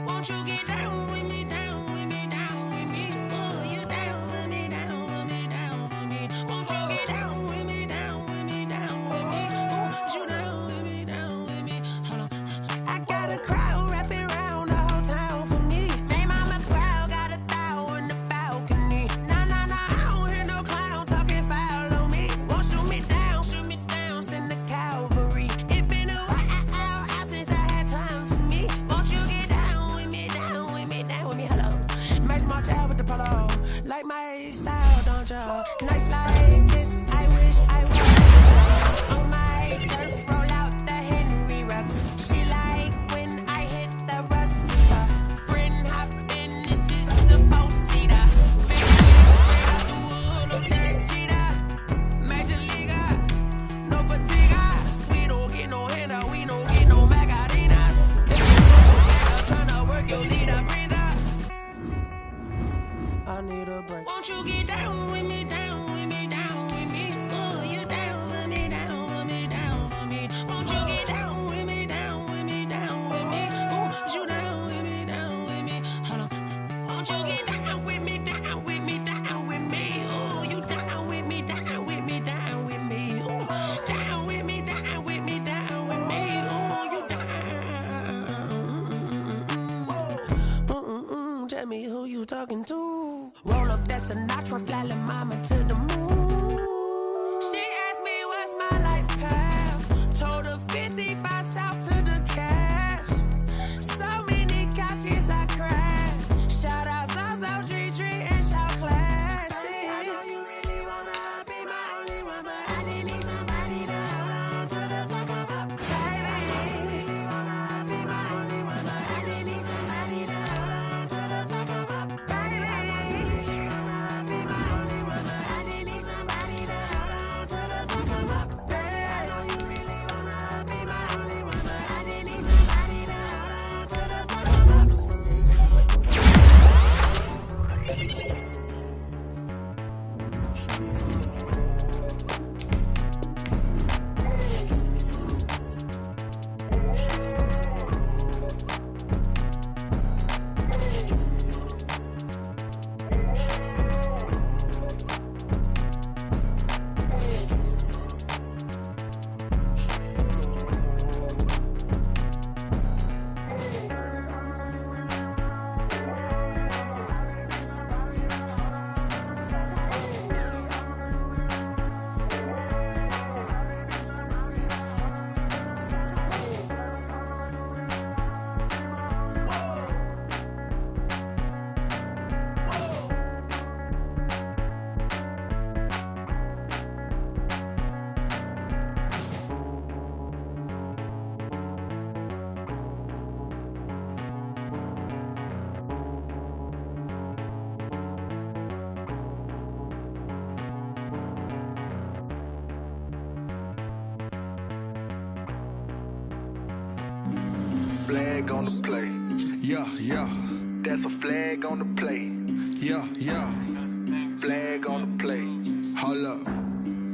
Won't you get down with me, down with me, down with me? Oh, you down with me, down with me, down with me. Won't you get down with me, down with me, down with me? Oh, you down with me, down with me? Hold on. I got a crowd wrapping around the whole town for me. May mama proud, got a thou in the balcony. Nah, nah, nah, I don't hear no clown talking foul on me. Won't shoot me down, send the cavalry. It been a while since I had time for me. Won't you get down with me, down with me, down with me? Hello. Max March out with the polo. Like my style, don't you? Nice like this, I wish I was. On my turf, roll out the Henry rocks. She like when I hit the rust. Friend hop in, this is a four-seater. Major leaguer, no fatigue. We don't get no hander, we don't get no Macarinas. Tryna work your leader, breather. I need a break. Won't you get down with me, down with me, down with me? Oh, you down with me, down with me, down with me. Won't you get down with me, down with me, down with me? Oh, you down with me, down with me? Hold on. Won't you get down with me, down with me, down with me? Oh, you down with me, down with me, down with me? Oh, down with me, down with me, down with me? Oh, you down. Tell me who you talking to. Roll up that Sinatra, fly la mama to the moon. She asked me what's my life path. Told her 55 south to the cash. So many Flag on the play. Yeah, yeah. That's a flag on the play. Yeah, yeah. Flag on the play. Hold up.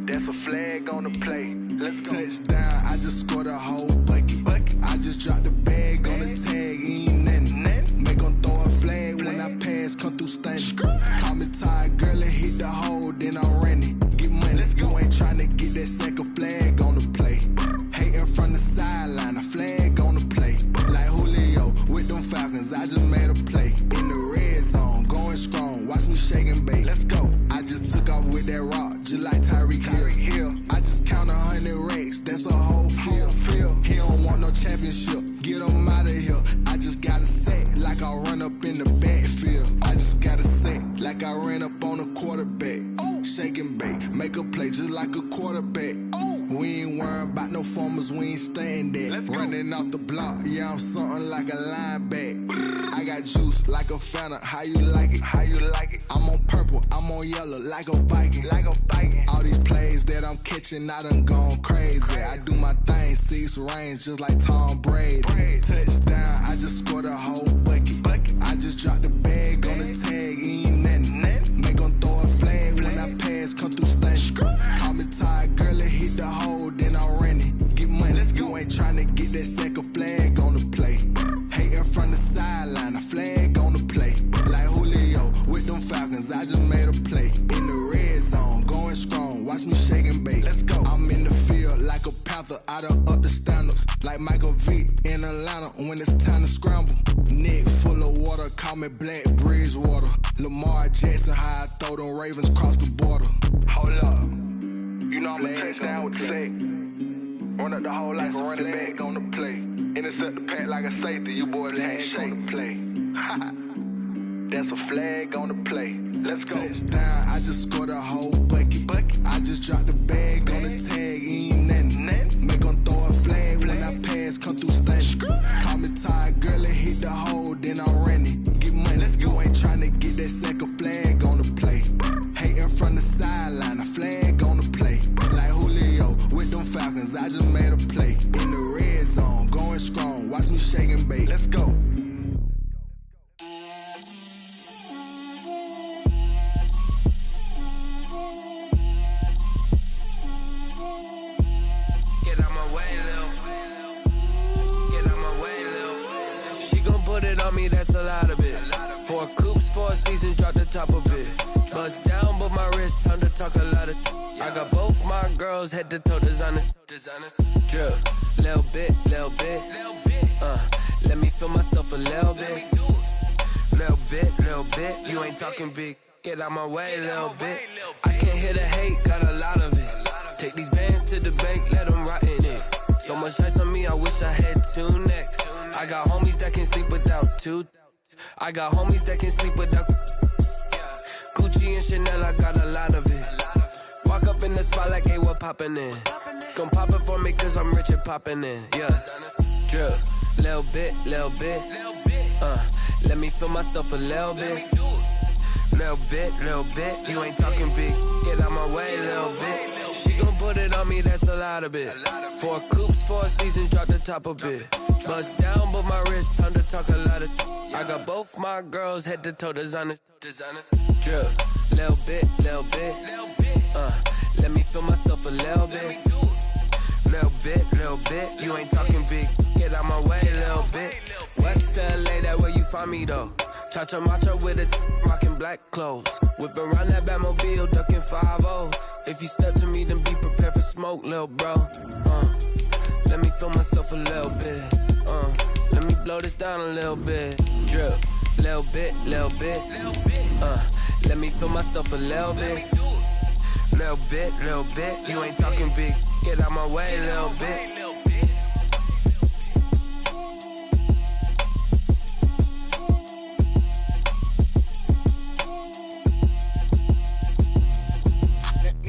That's a flag on the play. Let's go. Touchdown, I just scored a whole bucket. I just dropped the bag on the tag, ain't nothing. Make 'em throw a flag when I pass, come through stunning. Call me tired, girl, and hit the hole, then I'm running. Get money, you ain't tryna get that second flag on the play. Hating from the sideline, a flag on the play. Like Julio with them Falcons, I just made a play. In the red zone, going strong, watch me shake and bake. Let's go. I just took off with that rock, just like Tyreek Hill. I just count 100 racks, that's a whole field. He don't want no championship, get him out of here. I just got a set, like I run up in the backfield. I just got a set, like I ran up on a quarterback. Shake and bake, make a play just like a quarterback. We ain't worrying about no formers, we ain't staying there. Running off the block, yeah, I'm something like a lineback. I got juice like a Fanta, how you like it? How you like it? I'm on purple, I'm on yellow, like a Viking. Like a Viking. All these plays that I'm catching, I done gone crazy. I do my thing, 6 range, just like Tom Brady. Touchdown, I just scored a whole bucket. I just dropped the bag on the tag, ain't nothing. Make 'em throw a flag when I pass, come through stunning. Call me tired, girl, and hit the hole, then I'm running. Get money, you ain't tryna get that second flag on the play. Hating from the sideline, a flag on the play. Like Julio with them Falcons, I just made a play. In the red zone, going strong, watch me shake and bake. Let's go. I'm in the field like a panther, I done up the standards. Like Michael Vick in Atlanta when it's time to scramble. Neck full of water, call me Black Bridgewater. Lamar Jackson, how I throw them Ravens cross the border. Hold up. You know I'm a touchdown with the sack. Run up the whole like a running back on the play. Intercept the pack like a safety, you boys can't shake the play. That's a flag on the play. Let's go. Touchdown, I just scored a whole bucket. I just dropped the bag on the tag, ain't nothing. Make 'em throw a flag when I pass, come through stunning. Call me tired, girl, and hit the hole, then I'm running. Get money, you ain't tryna get that second flag on the play. Hating from the sideline, a flag on the play. Like Julio with them Falcons, I just made a play. In the red zone, going strong, watch me shake and bake. Let's go. Get out my way, Lil. Get out my way, Lil. She gon' put it on me, that's a lot of it. 4 coops, 4 seasons, drop the top of it. Bust down, but my wrist, time to talk a lot of. I got both my girls, head to toe designer. Drip, little bit. Let me feel myself a little bit. Little bit. You ain't talking big. Get out my way, little bit. I can't hear the hate, got a lot of it. Take these bands to the bank, let them rot in it. So much ice on me, I wish I had 2 necks. I got homies that can sleep without 2. I got homies that can sleep without Gucci and Chanel, I got a lot of it. Walk up in the spot like, hey, what poppin' in? Gon' pop it for me cause I'm rich and poppin' in. Yeah, drip, little bit. Let me feel myself a little bit. Little bit. You ain't talking big. Get out my way, little bit. She gon' put it on me, that's a lot of it. 4 coops, 4 seasons, drop the top a bit. Bust down, but my wrist, time to talk a lot of. I got both my girls head to toe designer. Drip, little bit. Let me feel myself a little bit. Little bit. You ain't talking big. Get out my way, little bit. West LA, that where you find me though. Cha-cha matcha with a rockin' black clothes. Whip around that Batmobile, ducking 5-0. If you step to me, then be prepared for smoke, little bro. Let me feel myself a little bit. Let me blow this down a little bit. Drip, little bit. Let me feel myself a little bit. Little bit. You ain't talking big. Get out my way, little bit.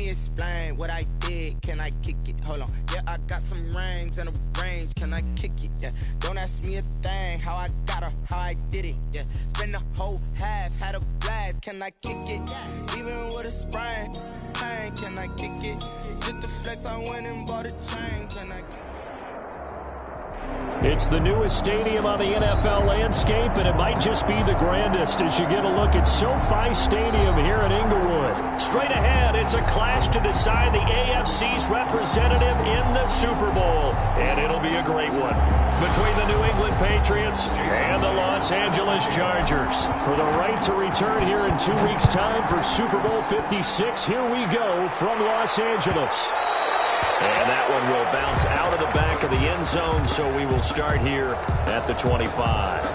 Explain what I did, can I kick it? Hold on, yeah, I got some rings and a range, can I kick it? Yeah, don't ask me a thing, how I got her, how I did it. Yeah, spend the whole half, had a blast, can I kick it? Even with a sprain, pain, can I kick it? Just the flex, I went and bought a chain, can I kick it? It's the newest stadium on the NFL landscape, and it might just be the grandest as you get a look at SoFi Stadium here in Inglewood. Straight ahead, it's a clash to decide the AFC's representative in the Super Bowl, and it'll be a great one between the New England Patriots and the Los Angeles Chargers. For the right to return here in 2 weeks' time for Super Bowl 56, here we go from Los Angeles. And that one will bounce out of the back of the end zone, so we will start here at the 25.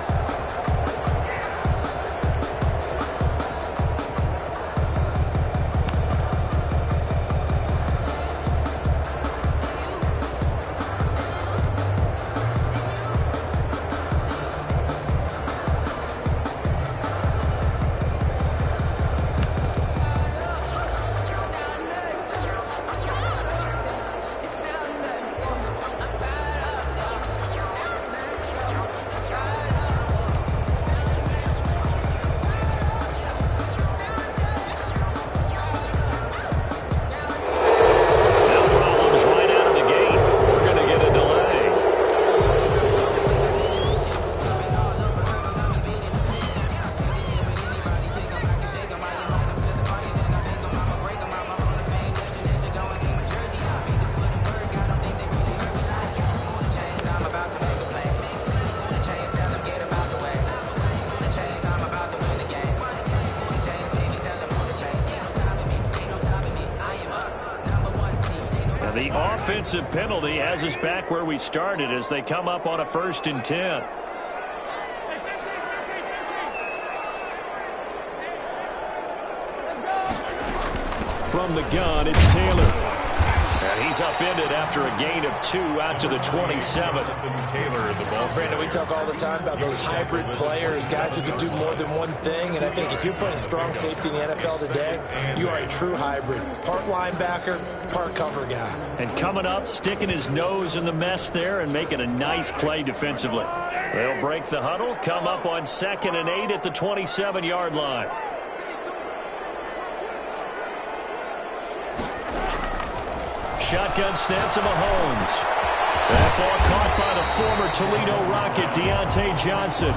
The offensive penalty has us back where we started as they come up on a 1st and 10. From the gun, it's Taylor. And he's upended after a gain of 2 out to the 27. Taylor, the ball. Brandon, we talk all the time about those hybrid players, guys who can do more than one thing. And I think if you're playing strong safety in the NFL today, you are a true hybrid. Part linebacker, part cover guy. And coming up, sticking his nose in the mess there and making a nice play defensively. They'll break the huddle, come up on 2nd and 8 at the 27-yard line. Shotgun snap to Mahomes. That ball caught by the former Toledo Rocket, Deontay Johnson.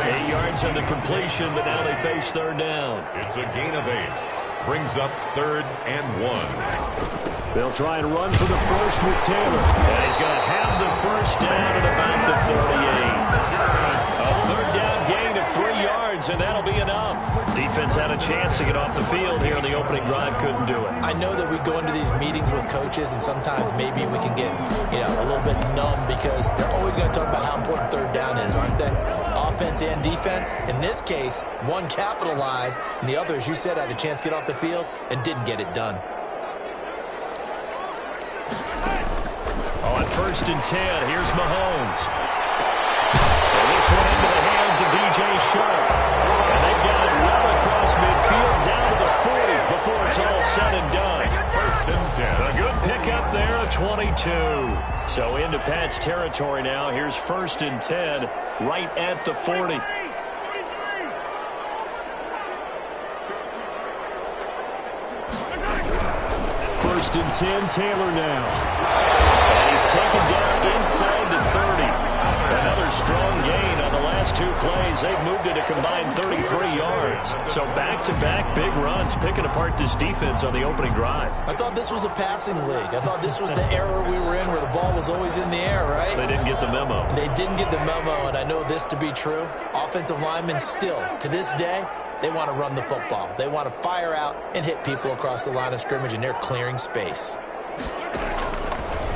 8 yards on the completion, but now they face 3rd down. It's a gain of 8. Brings up 3rd and 1. They'll try and run for the first with Taylor. And he's going to have the first down at about the 38. A 3rd down gain of 3 yards, and that'll be enough. Defense had a chance to get off the field here on the opening drive, couldn't do it. I know that we go into these meetings with coaches, and sometimes maybe we can get, a little bit numb because they're always going to talk about how important 3rd down is, aren't they? Offense and defense. In this case, one capitalized, and the other, as you said, had a chance to get off the field and didn't get it done. On 1st and 10, here's Mahomes. And this one into the hands of DJ Sharp. And they've got it well across midfield down to the 40 before it's all said and done. 1st and 10. A good pickup there, a 22. So into Pat's territory now. Here's 1st and 10 right at the 40. 1st and 10, Taylor now. And he's taken down inside the 30. Another strong gain on the last 2 plays. They've moved it a combined 33 yards. So back-to-back big runs, picking apart this defense on the opening drive. I thought this was a passing league. I thought this was the era we were in where the ball was always in the air, right? They didn't get the memo. They didn't get the memo, and I know this to be true. Offensive linemen still, to this day, they want to run the football. They want to fire out and hit people across the line of scrimmage, and they're clearing space.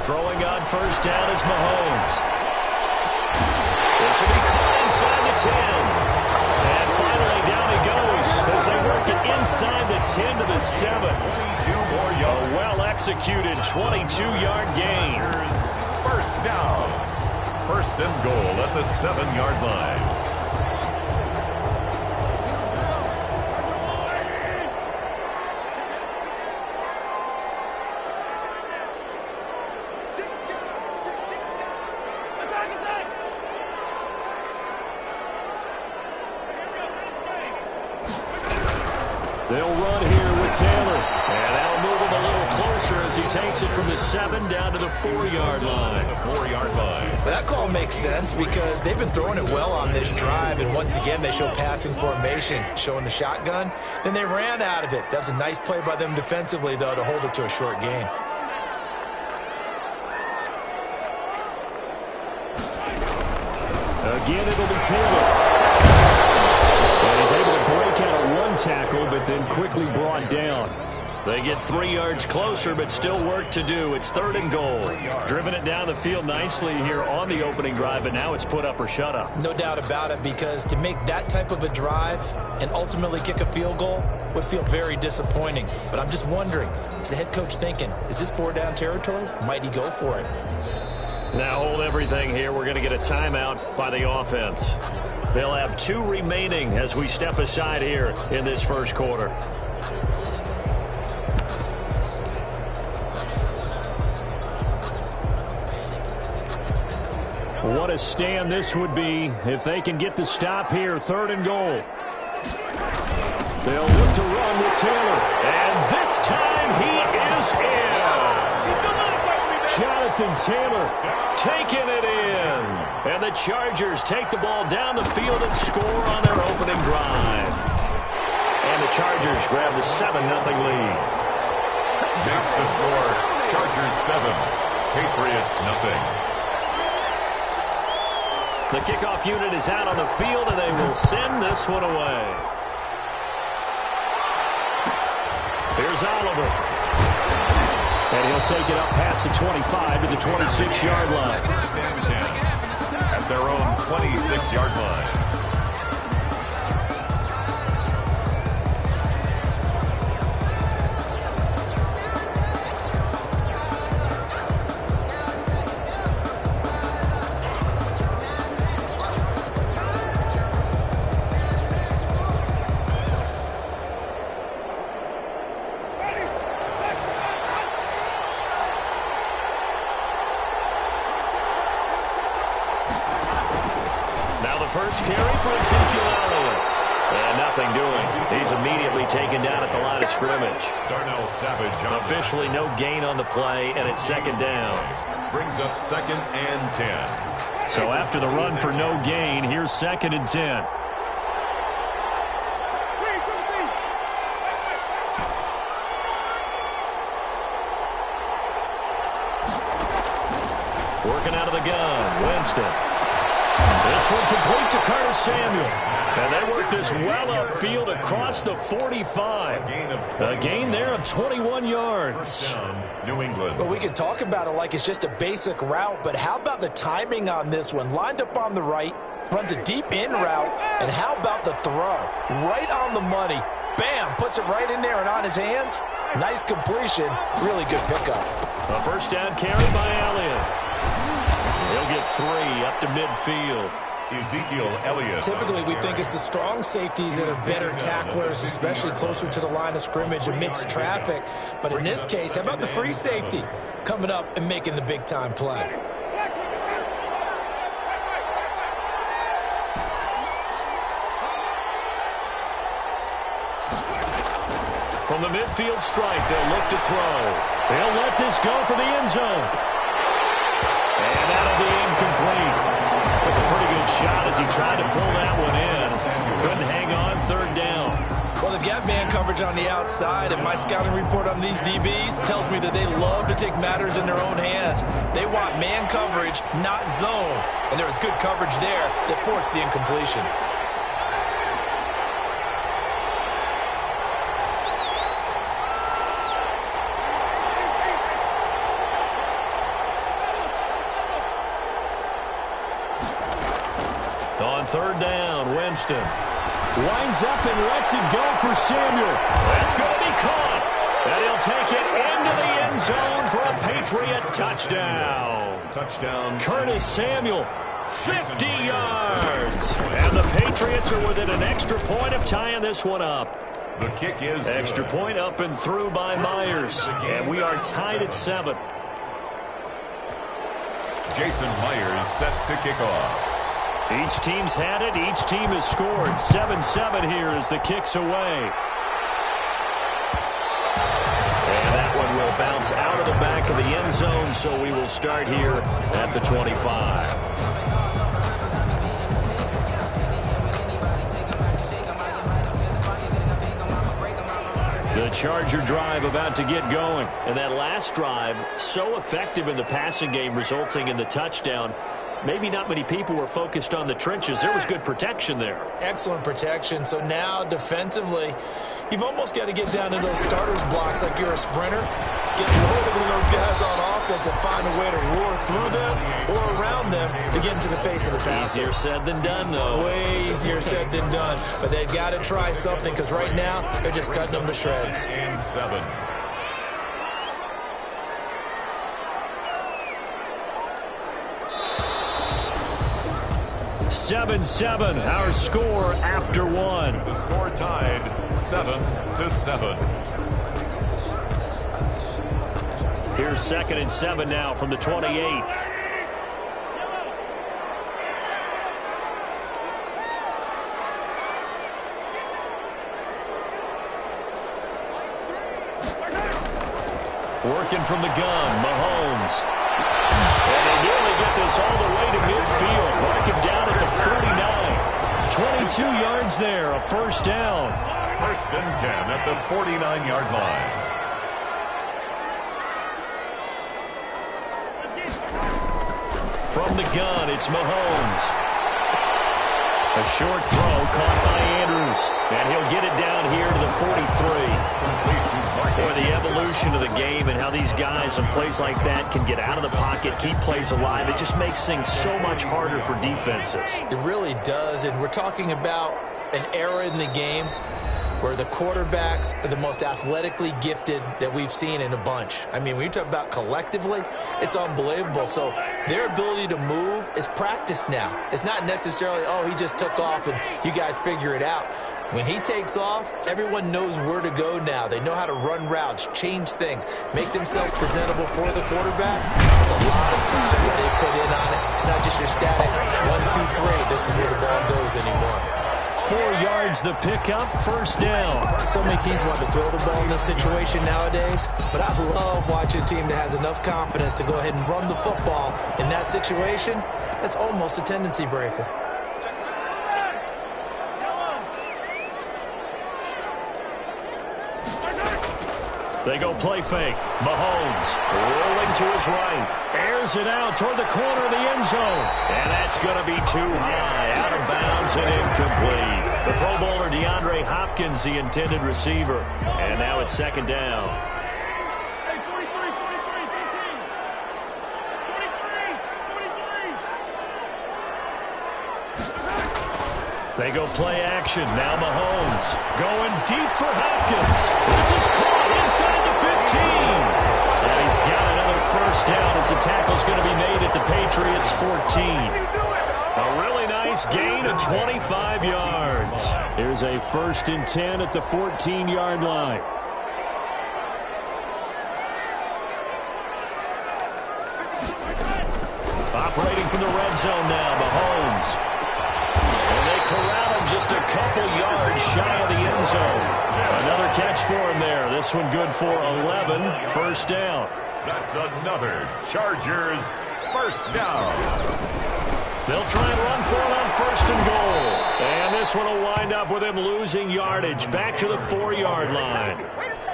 Throwing on 1st down is Mahomes. This will be caught inside the 10. And finally down he goes as they work it inside the 10 to the 7. A well-executed 22-yard gain. 1st down. 1st and goal at the 7-yard line. They'll run here with Taylor. And that'll move him a little closer as he takes it from the 7 down to the 4-yard line. That call makes sense because they've been throwing it well on this drive, and once again they show passing formation, showing the shotgun. Then they ran out of it. That's a nice play by them defensively, though, to hold it to a short gain. Again, it'll be Taylor. And he's able to break out a one tackle, but then quickly brought down. They get 3 yards closer, but still work to do. It's 3rd and goal. Driven it down the field nicely here on the opening drive, but now it's put up or shut up. No doubt about it, because to make that type of a drive and ultimately kick a field goal would feel very disappointing. But I'm just wondering, is the head coach thinking, is this 4-down territory? Might he go for it? Now hold everything here. We're going to get a timeout by the offense. They'll have 2 remaining as we step aside here in this first quarter. What a stand this would be if they can get the stop here. 3rd and goal. They'll look to run with Taylor. And this time he is in. Jonathan Taylor taking it in. And the Chargers take the ball down the field and score on their opening drive. And the Chargers grab the 7-0 lead. Makes the score Chargers 7, Patriots nothing. The kickoff unit is out on the field, and they will send this one away. Here's Oliver. And he'll take it up past the 25 to the 26-yard line. At their own 26-yard line. First carry for Ezekiel Elliott. And nothing doing. He's immediately taken down at the line of scrimmage. Darnell Savage. Officially no gain on the play, and it's 2nd down. Brings up 2nd and 10. So after the run for no gain, here's 2nd and 10. Working out of the gun, Winston. This one complete to Curtis Samuel. And they work this well upfield across the 45. A gain there of 21 yards. New England. Well, we can talk about it like it's just a basic route, but how about the timing on this one? Lined up on the right, runs a deep in route, and how about the throw? Right on the money. Bam, puts it right in there and on his hands. Nice completion. Really good pickup. A first down carry by Elliott. He'll get 3 up to midfield. Ezekiel Elliott. Typically, we think it's the strong safeties that are better tacklers, especially closer to the line of scrimmage amidst traffic. But in this case, how about the free safety coming up and making the big-time play? From the midfield stripe, they'll look to throw. He'll let this go for the end zone. And that'll be incomplete. Took a pretty good shot as he tried to pull that one in. Couldn't hang on, third down. Well, they've got man coverage on the outside, and my scouting report on these DBs tells me that they love to take matters in their own hands. They want man coverage, not zone. And there was good coverage there that forced the incompletion. On third down, Winston winds up and lets it go for Samuel. That's going to be caught. And he'll take it into the end zone for a Patriot touchdown. Touchdown. Curtis Samuel, 50 yards. And the Patriots are within an extra point of tying this one up. The kick is extra good. point up and through by Myers. And we are tied at 7. Jason Myers set to kick off. Each team's had it. Each team has scored. 7-7 here as the kick's away. And that one will bounce out of the back of the end zone, so we will start here at the 25. The Charger drive about to get going. And that last drive, so effective in the passing game, resulting in the touchdown. Maybe not many people were focused on the trenches. There was good protection there. Excellent protection. So now, defensively, you've almost got to get down to those starters blocks like you're a sprinter. Get loaded with those guys on offense and find a way to roar through them or around them to get into the face of the passer. Easier said than done, though. Way easier said than done. But they've got to try something because right now, they're just cutting them to shreds. And 7. 7-7, our score after one. The score tied 7-7. Here's 2nd and 7 now from the 28. Working from the gun, Mahomes. And they nearly get this all the way to midfield. Mark him down at the 49. 22 yards there, a first down. 1st and 10 at the 49-yard line. From the gun, it's Mahomes. A short throw caught by Andrews. And he'll get it down here to the 43. Boy, the evolution of the game and how these guys in plays like that can get out of the pocket, keep plays alive, it just makes things so much harder for defenses. It really does, and we're talking about an era in the game where the quarterbacks are the most athletically gifted that we've seen in a bunch. I mean, when you talk about collectively, it's unbelievable. So their ability to move is practiced now. It's not necessarily, oh, he just took off and you guys figure it out. When he takes off, everyone knows where to go now. They know how to run routes, change things, make themselves presentable for the quarterback. It's a lot of time that they put in on it. It's not just your static 1, 2, 3. This is where the ball goes anymore. 4 yards the pickup, first down. So many teams want to throw the ball in this situation nowadays, but I love watching a team that has enough confidence to go ahead and run the football in that situation. That's almost a tendency breaker. They go play fake. Mahomes rolling to his right. Airs it out toward the corner of the end zone. And that's going to be too high. Out of bounds and incomplete. The Pro Bowler DeAndre Hopkins, the intended receiver. And now it's 2nd down. They go play action. Now Mahomes going deep for Hopkins. This is caught inside the 15. And he's got another first down as the tackle's going to be made at the Patriots' 14. A really nice gain of 25 yards. Here's a 1st and 10 at the 14-yard line. Operating from the red zone now, Mahomes. And they corral him just a couple yards shy of the end zone. Another catch for him there. This one good for 11. First down. That's another Chargers first down. They'll try and run for it on first and goal. And this one will wind up with him losing yardage back to the 4-yard line.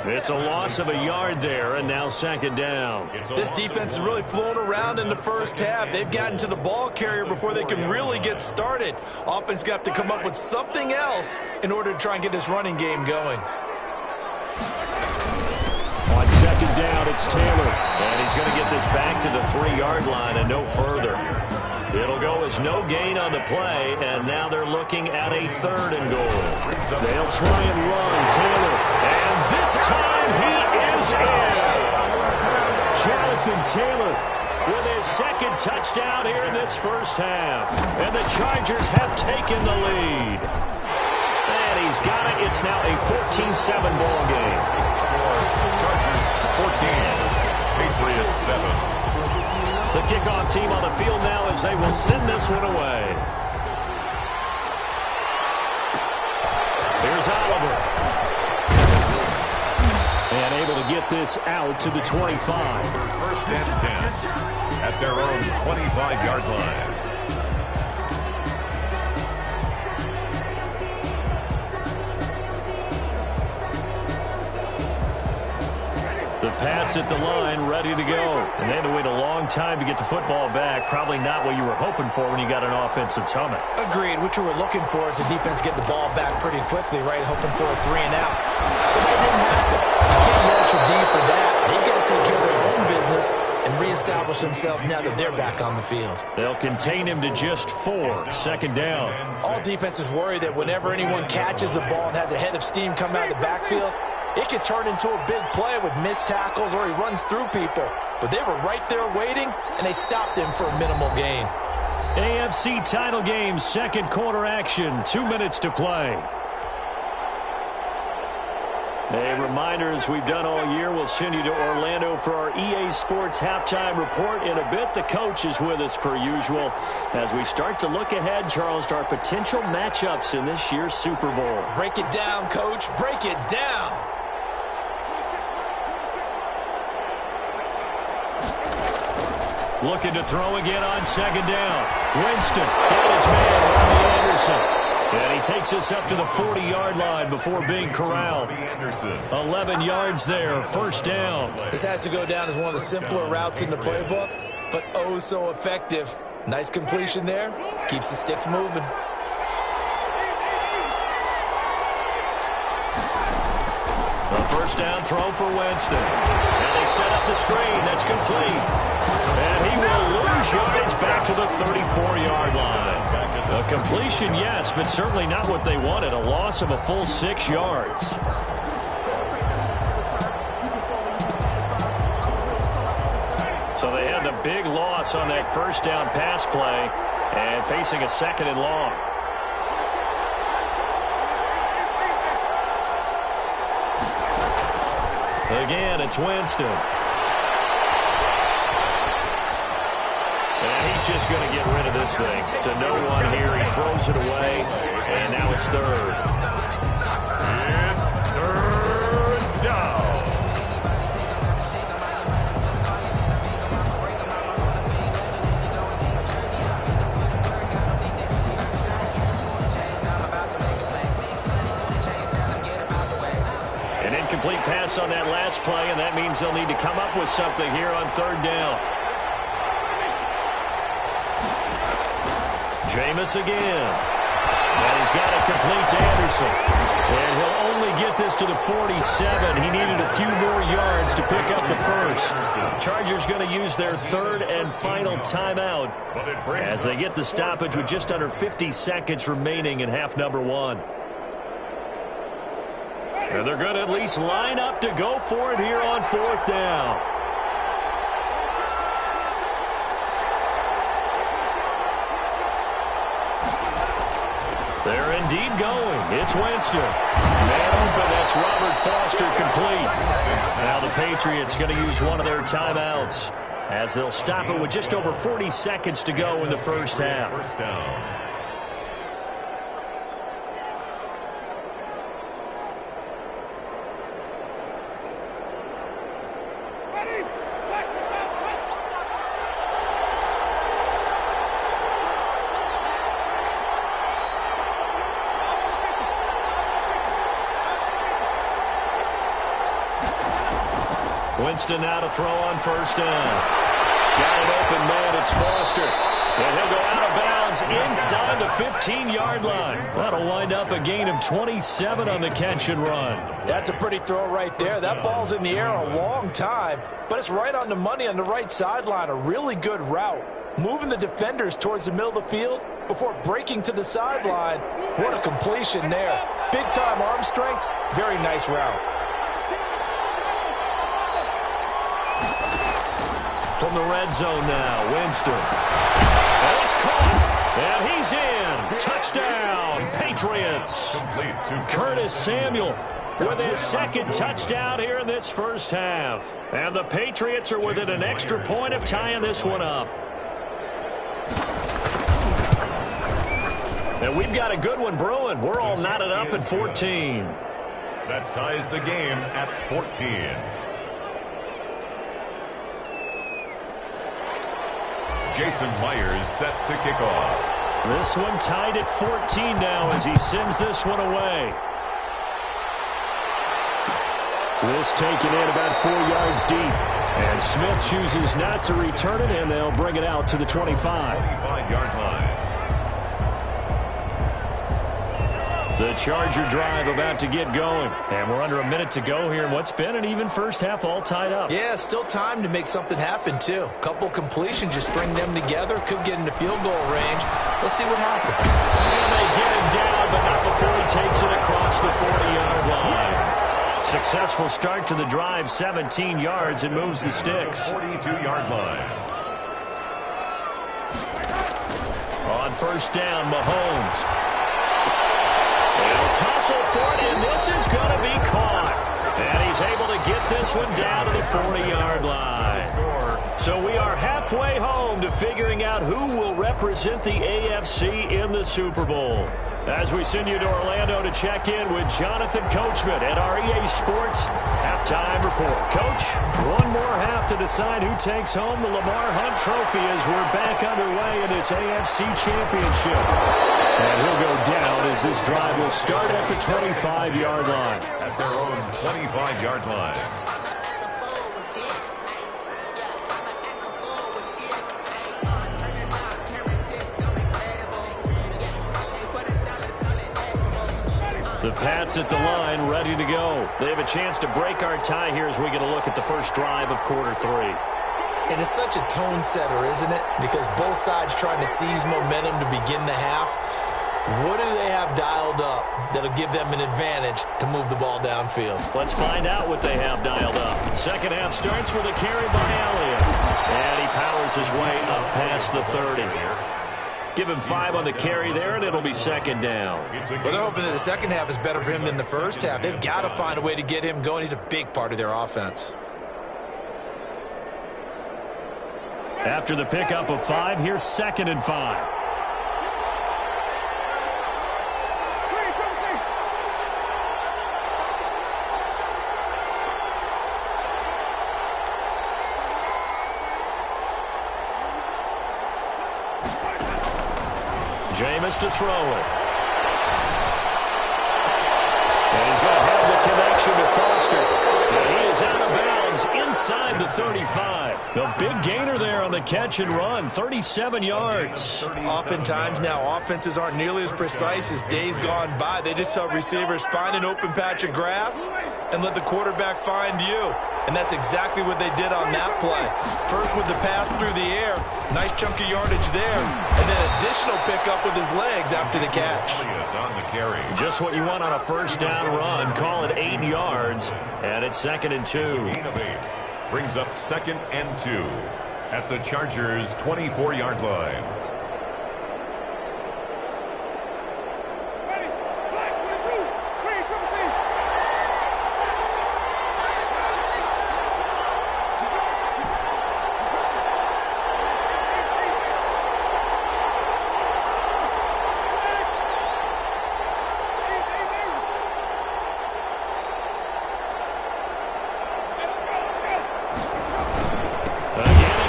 It's a loss of a yard there, and now second down. This defense is really flown around in the first half. They've gotten to the ball carrier before they can really get started. Offense got to come up with something else in order to try and get this running game going. On second down, it's Taylor. And he's going to get this back to the 3-yard line and no further. It'll go as no gain on the play, and now they're looking at a 3rd and goal. They'll try and run Taylor, and this time he is in. Jonathan Taylor with his second touchdown here in this first half, and the Chargers have taken the lead. And he's got it. It's now a 14-7 ball game. Chargers 14, Patriots 7. The kickoff team on the field now as they will send this one away. Here's Oliver. And able to get this out to the 25. First and 10 at their own 25-yard line. The Pats at the line, ready to go. And they had to wait a long time to get the football back. Probably not what you were hoping for when you got an offensive summit. Agreed. What you were looking for is the defense get the ball back pretty quickly, right? Hoping for a 3 and out. So that didn't happen. You can't yell at your D for that. They've got to take care of their own business and reestablish themselves now that they're back on the field. They'll contain him to just 4. Second down. All defenses worry that whenever anyone catches the ball and has a head of steam coming out of the backfield, it could turn into a big play with missed tackles or he runs through people. But they were right there waiting, and they stopped him for a minimal gain. AFC title game, second quarter action. 2 minutes to play. A reminder, as we've done all year, we'll send you to Orlando for our EA Sports halftime report in a bit. The coach is with us per usual as we start to look ahead, Charles, to our potential matchups in this year's Super Bowl. Break it down, Coach. Break it down. Looking to throw again on second down. Winston got his man, Robbie Anderson. And he takes us up to the 40-yard line before being corralled. 11 yards there, first down. This has to go down as one of the simpler routes in the playbook, but oh so effective. Nice completion there. Keeps the sticks moving. A first down throw for Winston. And they set up the screen. That's complete. And he will lose yardage back to the 34-yard line. A completion, yes, but certainly not what they wanted. A loss of a full 6 yards. So they had the big loss on that first down pass play and facing a second and long. Again, it's Winston. And he's just going to get rid of this thing. To no one here. He throws it away. And now it's third. It's third down. An incomplete pass on that last play, and that means they'll need to come up with something here on third down. Jameis again. And he's got it complete to Anderson. And he'll only get this to the 47. He needed a few more yards to pick up the first. Chargers going to use their third and final timeout as they get the stoppage with just under 50 seconds remaining in half number 1. And they're going to at least line up to go for it here on fourth down. They're indeed going. It's Winston. Man open, that's Robert Foster complete. Now the Patriots going to use one of their timeouts as they'll stop it with just over 40 seconds to go in the first half. First down. Winston now to throw on first down. Got an open man. It's Foster. And he'll go out of bounds inside the 15-yard line. That'll wind up a gain of 27 on the catch and run. That's a pretty throw right there. That ball's in the air a long time, but it's right on the money on the right sideline. A really good route. Moving the defenders towards the middle of the field before breaking to the sideline. What a completion there. Big-time arm strength. Very nice route. From the red zone now, Winston. And it's caught. And he's in. Touchdown, Patriots. Curtis Samuel with his second touchdown here in this first half. And the Patriots are within an extra point of tying this one up. And we've got a good one brewing. We're all knotted up at 14. That ties the game at 14. Jason Myers set to kick off. This one tied at 14 now as he sends this one away. This taken in about 4 yards deep. And Smith chooses not to return it, and they'll bring it out to the 25. 25-yard line. The Charger drive about to get going. And we're under a minute to go here in what's been an even first half, all tied up. Yeah, still time to make something happen, too. Couple completions, just string them together. Could get into field goal range. Let's see what happens. And they get him down, but not before he takes it across the 40-yard line. Successful start to the drive, 17 yards, and moves the sticks. 42-yard line. On first down, Mahomes. They'll tussle for it, and this is going to be caught. And he's able to get this one down to the 40-yard line. So we are halfway home to figuring out who will represent the AFC in the Super Bowl. As we send you to Orlando to check in with Jonathan Coachman at our EA Sports Halftime Report. Coach, one more half to decide who takes home the Lamar Hunt Trophy as we're back underway in this AFC Championship. And he'll go down as this drive will start at the 25-yard line. At their own 25-yard line. The Pats at the line, ready to go. They have a chance to break our tie here as we get a look at the first drive of quarter 3. And it's such a tone setter, isn't it? Because both sides trying to seize momentum to begin the half. What do they have dialed up that'll give them an advantage to move the ball downfield? Let's find out what they have dialed up. Second half starts with a carry by Elliott. And he powers his way up past the 30. Give him 5 on the carry there, and it'll be second down. Well, they're hoping that the second half is better for him than the first half. They've got to find a way to get him going. He's a big part of their offense. After the pickup of 5, here's 2nd and 5. Jameis to throw it. And he's going to have the connection to Foster. And he is out of bounds inside the 35. The big gainer there on the catch and run, 37 yards. Oftentimes now offenses aren't nearly as precise as days gone by. They just tell receivers, find an open patch of grass and let the quarterback find you. And that's exactly what they did on that play. First with the pass through the air, nice chunk of yardage there, and then additional pickup with his legs after the catch. Just what you want on a first down run. Call it 8 yards, and it's 2nd and 2. Gain of 8 brings up 2nd and 2 at the Chargers' 24-yard line.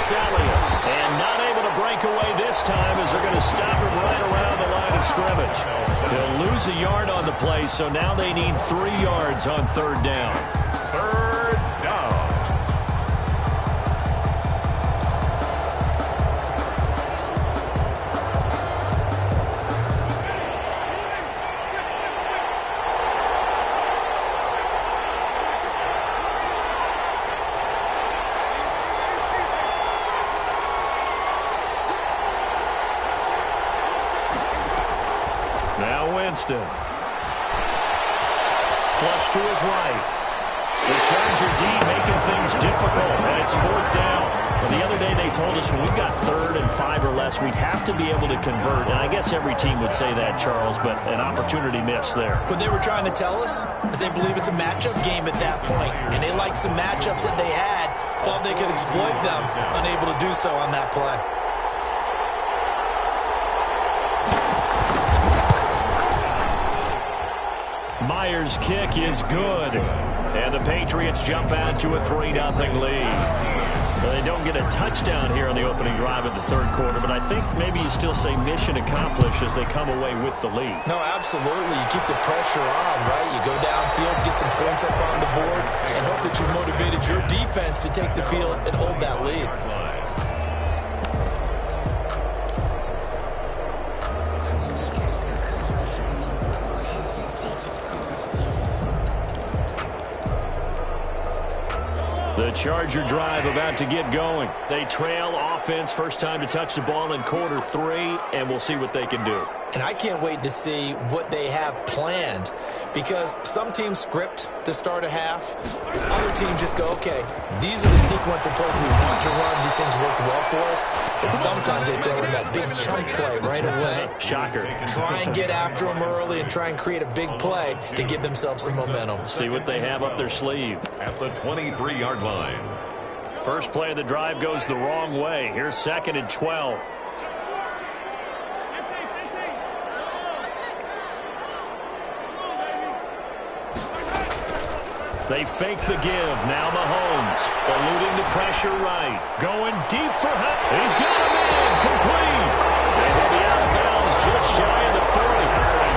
And not able to break away this time as they're going to stop him right around the line of scrimmage. He'll lose a yard on the play, so now they need 3 yards on 3rd down. 3rd down. Winston. Flush to his right. The Charger D making things difficult, and it's 4th down. Well, the other day they told us when we've got 3rd and 5 or less, we'd have to be able to convert. And I guess every team would say that, Charles, but an opportunity missed there. What they were trying to tell us is they believe it's a matchup game at that point, and they liked some matchups that they had, thought they could exploit them, unable to do so on that play. Myers' kick is good. And the Patriots jump out to a 3-0 lead. Well, they don't get a touchdown here on the opening drive of the 3rd quarter, but I think maybe you still say mission accomplished as they come away with the lead. No, absolutely. You keep the pressure on, right? You go downfield, get some points up on the board, and hope that you motivated your defense to take the field and hold that lead. The Charger drive about to get going. They trail offense, first time to touch the ball in quarter 3, and we'll see what they can do. And I can't wait to see what they have planned, because some teams script to start a half. Other teams just go, okay, these are the sequence of plays we want to run. These things worked well for us. And sometimes they throw in that big chunk play right away. Shocker. Try and get after them early and try and create a big play to give themselves some momentum. See what they have up their sleeve. At the 23-yard line. First play of the drive goes the wrong way. Here's 2nd and 12. They fake the give. Now Mahomes eluding the pressure right. Going deep for help. He's got him in. Complete. And he'll be out of bounds just shy of the 40.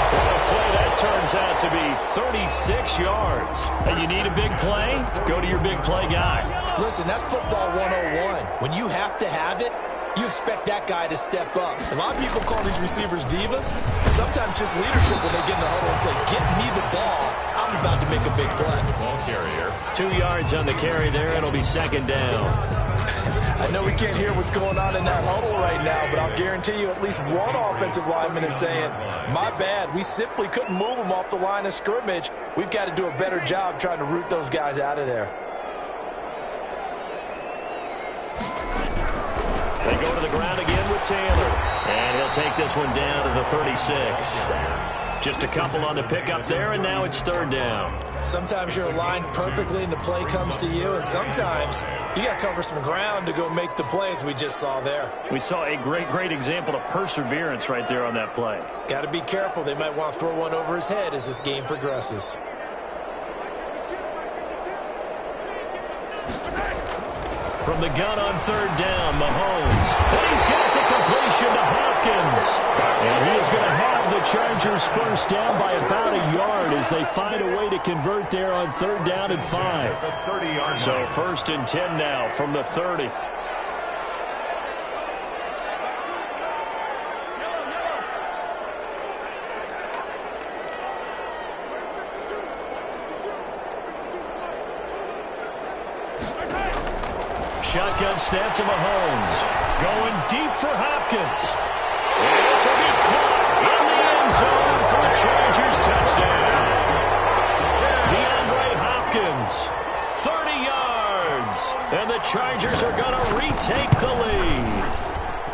What a play that turns out to be. 36 yards. And you need a big play? Go to your big play guy. Listen, that's football 101. When you have to have it, you expect that guy to step up. A lot of people call these receivers divas. Sometimes just leadership when they get in the huddle and say, get me the ball. I'm about to make a big play. Ball carrier. 2 yards on the carry there. It'll be 2nd down. I know we can't hear what's going on in that huddle right now, but I'll guarantee you at least one offensive lineman is saying, my bad, we simply couldn't move them off the line of scrimmage. We've got to do a better job trying to root those guys out of there. They go to the ground again with Taylor. And he'll take this one down to the 36. Just a couple on the pickup there, and now it's 3rd down. Sometimes you're aligned perfectly and the play comes to you, and sometimes you got to cover some ground to go make the plays we just saw there. We saw a great example of perseverance right there on that play. Got to be careful. They might want to throw one over his head as this game progresses. From the gun on 3rd down, Mahomes. And he's got the completion to Hopkins. And he is going to have the Chargers first down by about a yard as they find a way to convert there on 3rd down and 5. So 1st and 10 now from the 30. Shotgun snap to Mahomes. Going deep for Hopkins. And this will be caught in the end zone for a Chargers touchdown. DeAndre Hopkins, 30 yards. And the Chargers are going to retake the lead.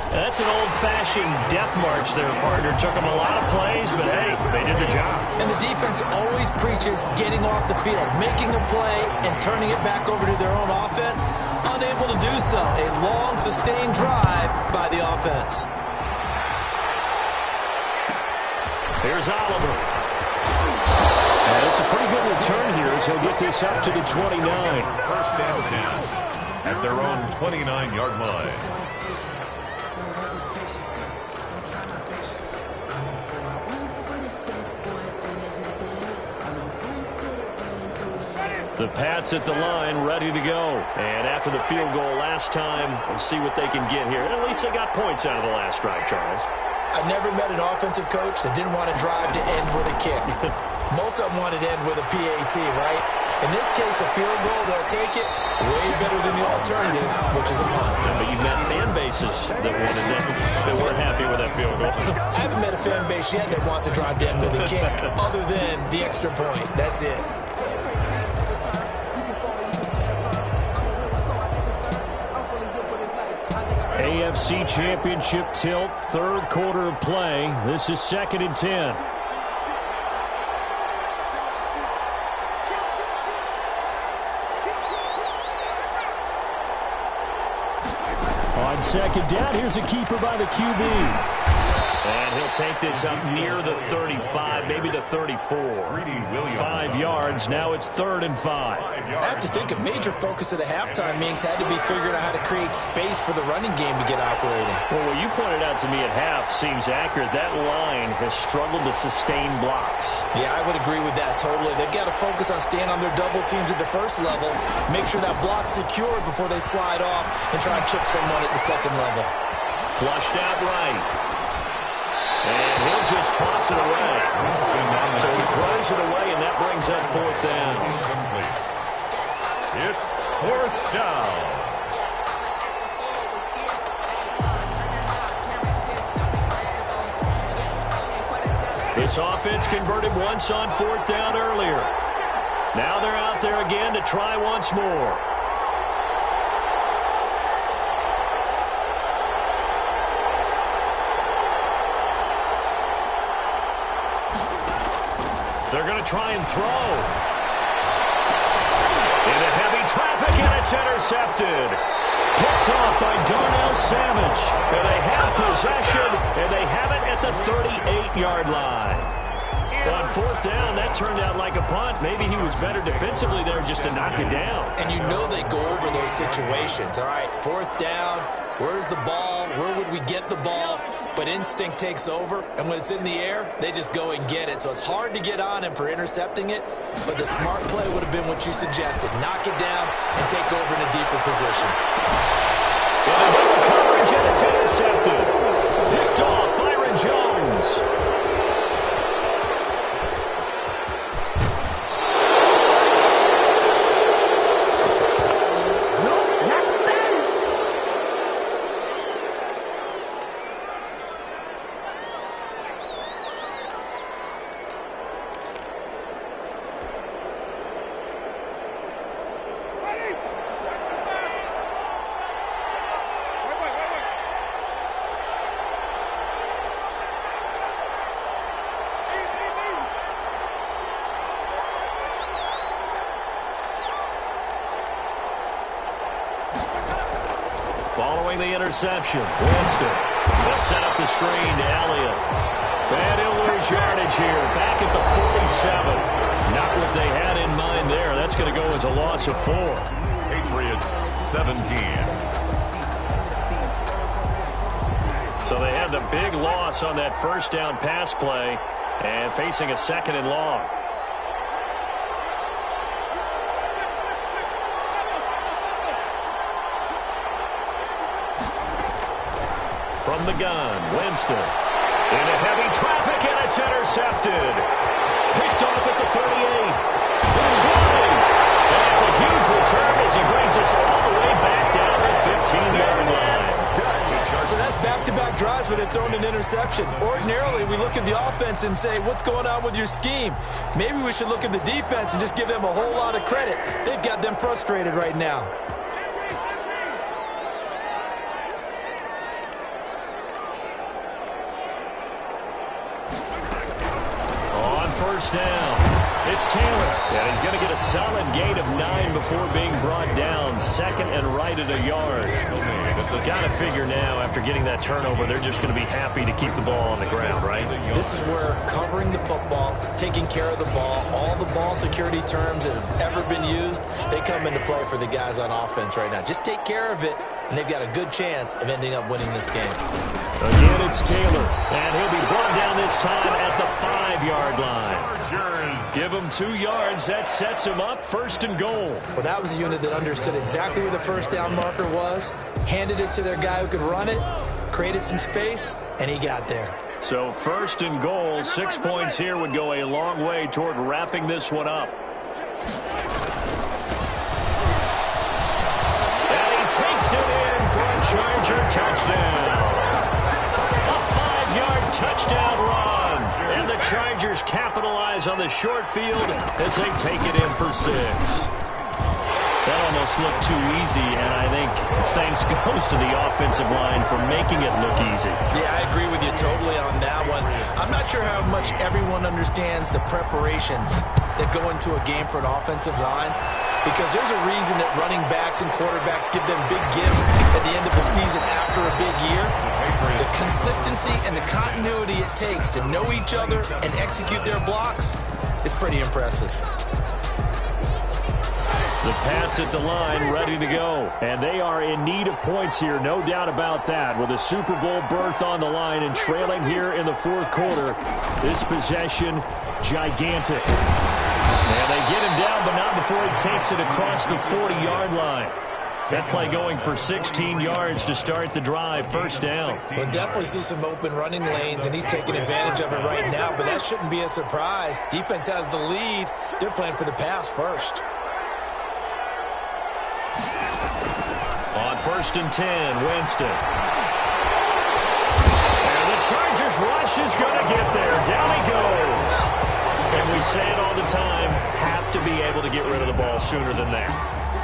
That's an old-fashioned death march there, partner. Took them a lot of plays, but hey, they did the job. And the defense always preaches getting off the field, making a play, and turning it back over to their own offense. Unable to do so. A long, sustained drive by the offense. Here's Oliver. And it's a pretty good return here as he'll get this up to the 29. 1st and 10 at their own 29-yard line. The Pats at the line, ready to go. And after the field goal last time, we'll see what they can get here. And at least they got points out of the last drive, Charles. I've never met an offensive coach that didn't want to drive to end with a kick. Most of them wanted to end with a PAT, right? In this case, a field goal, they'll take it way better than the alternative, which is a punt. But you've got fan base bases that wanted that. They weren't happy with that field goal. I haven't met a fan base yet that wants to drive down with a kick other than the extra point. That's it. AFC Championship tilt, third quarter of play. This is 2nd and 10. On 2nd down, here's a keeper by the QB. And he'll take this up near the 35, maybe the 34. 5 yards. Now it's 3rd and 5. I have to think a major focus of the halftime meetings had to be figuring out how to create space for the running game to get operating. Well, what you pointed out to me at half seems accurate. That line has struggled to sustain blocks. Yeah, I would agree with that totally. They've got to focus on staying on their double teams at the first level, make sure that block's secured before they slide off and try and chip someone at the second level. Flushed out right. And he'll just toss it away. So he throws it away, and that brings up 4th down. It's 4th down. This offense converted once on 4th down earlier. Now they're out there again to try once more. They're going to try and throw. Into heavy traffic, and it's intercepted. Picked off by Darnell Savage. And they have possession, and they have it at the 38-yard line. On 4th down, that turned out like a punt. Maybe he was better defensively there just to knock it down. And you know they go over those situations. All right, 4th down, where's the ball? Where would we get the ball? But instinct takes over, and when it's in the air, they just go and get it. So it's hard to get on him for intercepting it, but the smart play would have been what you suggested. Knock it down and take over in a deeper position. Well, the double coverage, and it's intercepted. Picked off Byron Jones. Following the interception, Winston. They'll set up the screen to Elliott. And he'll lose yardage here, back at the 47. Not what they had in mind there. That's going to go as a loss of 4. Patriots 17. So they had the big loss on that first down pass play and facing a 2nd and long. From the gun, Winston. Into heavy traffic, and it's intercepted. Picked off at the 38. It's running. And it's a huge return as he brings us all the way back down the 15-yard line. So that's back-to-back drives where they've thrown an interception. Ordinarily, we look at the offense and say, what's going on with your scheme? Maybe we should look at the defense and just give them a whole lot of credit. They've got them frustrated right now. First down. It's Taylor. And he's going to get a solid gain of 9 before being brought down. 2nd and right at a yard. Got to figure now, after getting that turnover, they're just going to be happy to keep the ball on the ground, right? This is where covering the football, taking care of the ball, all the ball security terms that have ever been used, they come into play for the guys on offense right now. Just take care of it, and they've got a good chance of ending up winning this game. Again, it's Taylor, and he'll be brought down this time at the 5-yard line. Give him 2 yards. That sets him up 1st and goal. Well, that was a unit that understood exactly where the first down marker was, handed it to their guy who could run it, created some space, and he got there. So 1st and goal, 6 points here would go a long way toward wrapping this one up. And he takes it in for a Charger touchdown. Chargers capitalize on the short field as they take it in for 6. That almost looked too easy, and I think thanks goes to the offensive line for making it look easy. Yeah, I agree with you totally on that one. I'm not sure how much everyone understands the preparations that go into a game for an offensive line, because there's a reason that running backs and quarterbacks give them big gifts at the end of the season after a big year. The consistency and the continuity it takes to know each other and execute their blocks is pretty impressive. The Pats at the line ready to go. And they are in need of points here, no doubt about that. With a Super Bowl berth on the line and trailing here in the fourth quarter. This possession, gigantic. And they get him down, but not before he takes it across the 40-yard line. That play going for 16 yards to start the drive. First down. We'll definitely see some open running lanes, and he's taking advantage of it right now, but that shouldn't be a surprise. Defense has the lead. They're playing for the pass first. On 1st and 10, Winston. And the Chargers rush is going to get there. Down he goes. And we say it all the time, have to be able to get rid of the ball sooner than that.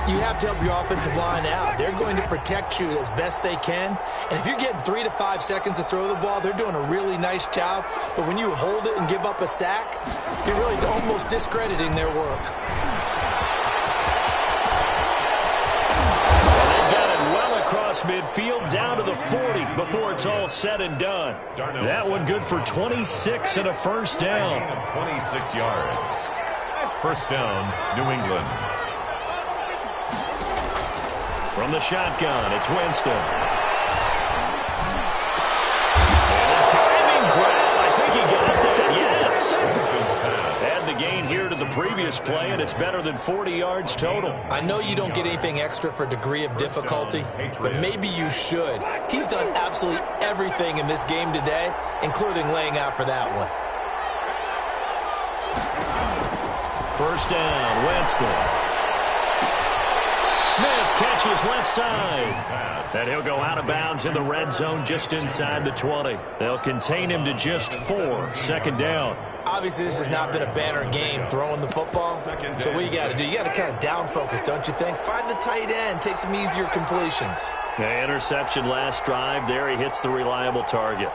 You have to help your offensive line out. They're going to protect you as best they can. And if you're getting 3 to 5 seconds to throw the ball, they're doing a really nice job. But when you hold it and give up a sack, you're really almost discrediting their work. Across midfield down to the 40 before it's all said and done. That one good for 26 and a first down. 26 yards. First down, New England. From the shotgun, it's Winston. And a diving grab. I think he got that. Yes. Add the gain here to the previous play, and it's better than 40 yards total. I know you don't get anything extra for degree of difficulty, but maybe you should. He's done absolutely everything in this game today, including laying out for that one. First down, Winston. Smith catches left side. And he'll go out of bounds in the red zone just inside the 20. They'll contain him to just 4. Second down. Obviously, this has not been a banner game throwing the football. So what you got to do, you got to kind of down focus, don't you think? Find the tight end, take some easier completions. The interception last drive. There he hits the reliable target.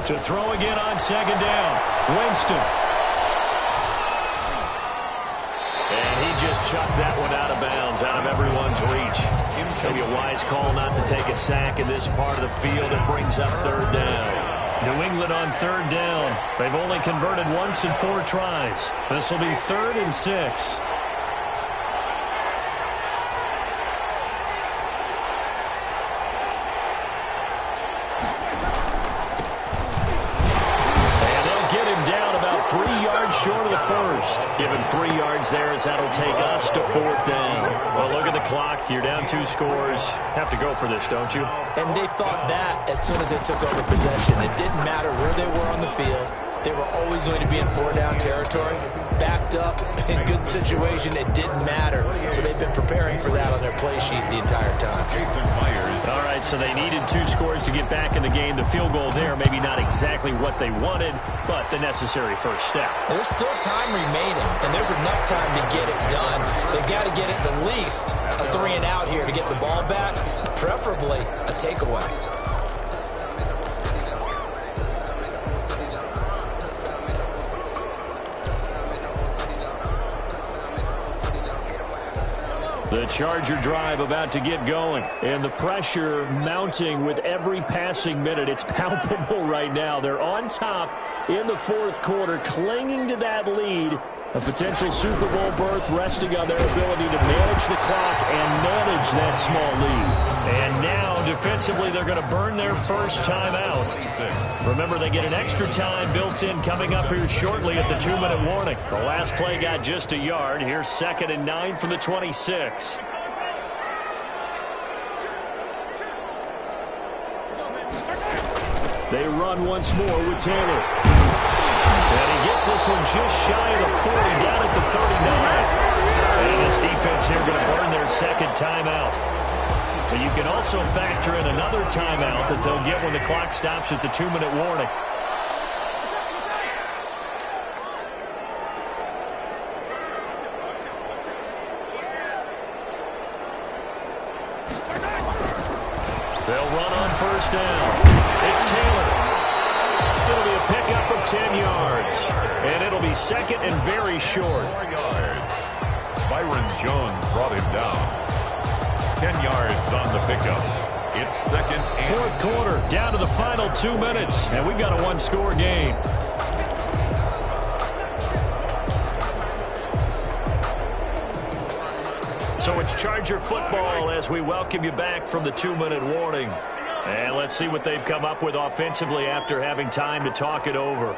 To throw again on second down. Winston. And he just chucked that one out of bounds, out of everyone's reach. Maybe a wise call not to take a sack in this part of the field. It brings up third down. New England on third down. They've only converted once in 4 tries. This will be 3rd and 6. Short of the first. Give him 3 yards there as that'll take us to 4th down. Well, look at the clock. You're down 2 scores. Have to go for this, don't you? And they thought that as soon as they took over possession. It didn't matter where they were on the field. They were always going to be in 4-down territory. Backed up, in good situation, it didn't matter. So they've been preparing for that on their play sheet the entire time. All right, so they needed 2 scores to get back in the game. The field goal there, maybe not exactly what they wanted, but the necessary first step. There's still time remaining, and there's enough time to get it done. They've got to get at the least a 3 and out here to get the ball back, preferably a takeaway. The Charger drive about to get going, and the pressure mounting with every passing minute. It's palpable right now. They're on top in the fourth quarter, clinging to that lead. A potential Super Bowl berth resting on their ability to manage the clock and manage that small lead. And now, defensively, they're going to burn their first timeout. Remember, they get an extra time built in coming up here shortly at the 2-minute warning. The last play got just a yard. Here's 2nd and 9 from the 26. They run once more with Taylor. And he gets this one just shy of the 40, down at the 39. And this defense here going to burn their second timeout. But you can also factor in another timeout that they'll get when the clock stops at the 2-minute warning. They'll run on first down. It's Taylor. It'll be a pickup of 10 yards. And it'll be second and very short. 4 yards. Byron Jones brought him down. 10 yards on the pickup. It's second and fourth quarter, down to the final 2 minutes. And we've got a one-score game. So it's Charger football as we welcome you back from the 2-minute warning. And let's see what they've come up with offensively after having time to talk it over.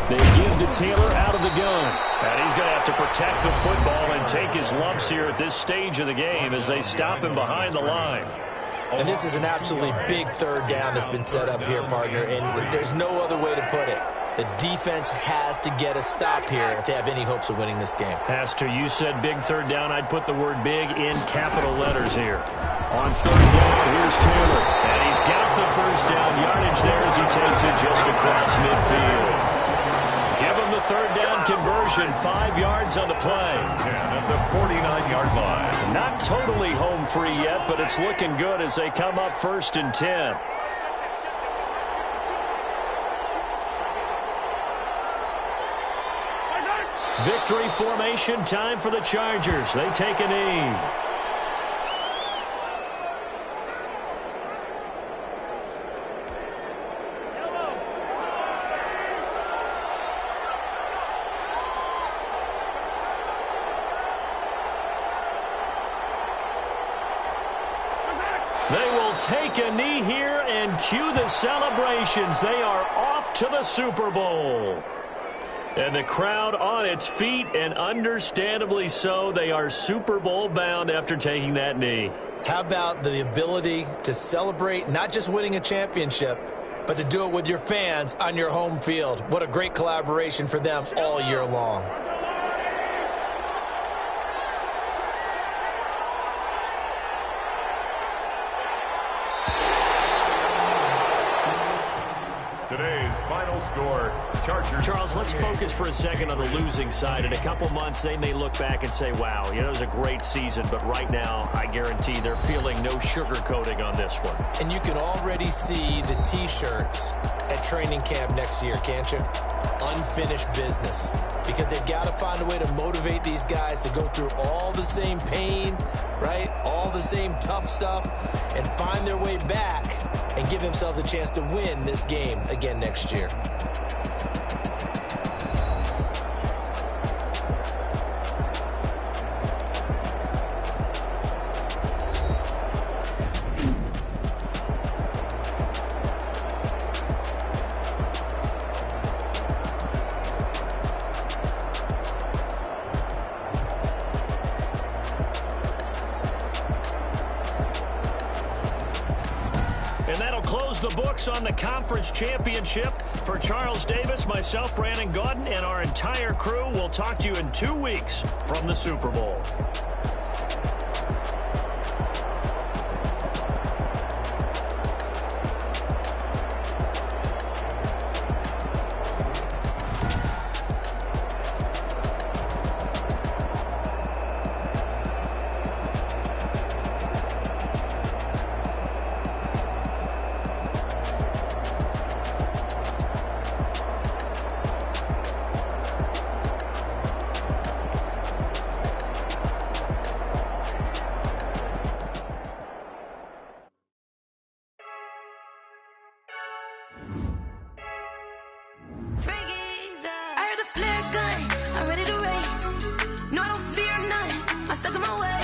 They give to Taylor out of the gun. And he's going to have to protect the football and take his lumps here at this stage of the game as they stop him behind the line. And this is an absolutely big third down that's been set up here, partner, and there's no other way to put it. The defense has to get a stop here if they have any hopes of winning this game. Has to. You said big third down. I'd put the word big in capital letters here. On third down, here's Taylor. And he's got the first down yardage there as he takes it just across midfield. Give him the third down conversion, 5 yards on the play. 10 at the 49-yard line. Not totally home free yet, but it's looking good as they come up first and 10. Victory formation time for the Chargers. They take a knee. They will take a knee here and cue the celebrations. They are off to the Super Bowl. And the crowd on its feet, and understandably so. They are Super Bowl bound after taking that knee. How about the ability to celebrate not just winning a championship, but to do it with your fans on your home field? What a great collaboration for them all year long. Today's final score, Chargers. Charles, let's focus for a second on the losing side. In a couple months, they may look back and say, wow, it was a great season. But right now, I guarantee they're feeling no sugarcoating on this one. And you can already see the T-shirts at training camp next year, can't you? Unfinished business. Because they've got to find a way to motivate these guys to go through all the same pain, right? All the same tough stuff, and find their way back and give themselves a chance to win this game again next year. The books on the conference championship. For Charles Davis, myself, Brandon Gaudin, and our entire crew, we'll talk to you in 2 weeks from the Super Bowl. I heard the flare gun, I'm ready to race. No, I don't fear none, I'm stuck in my way.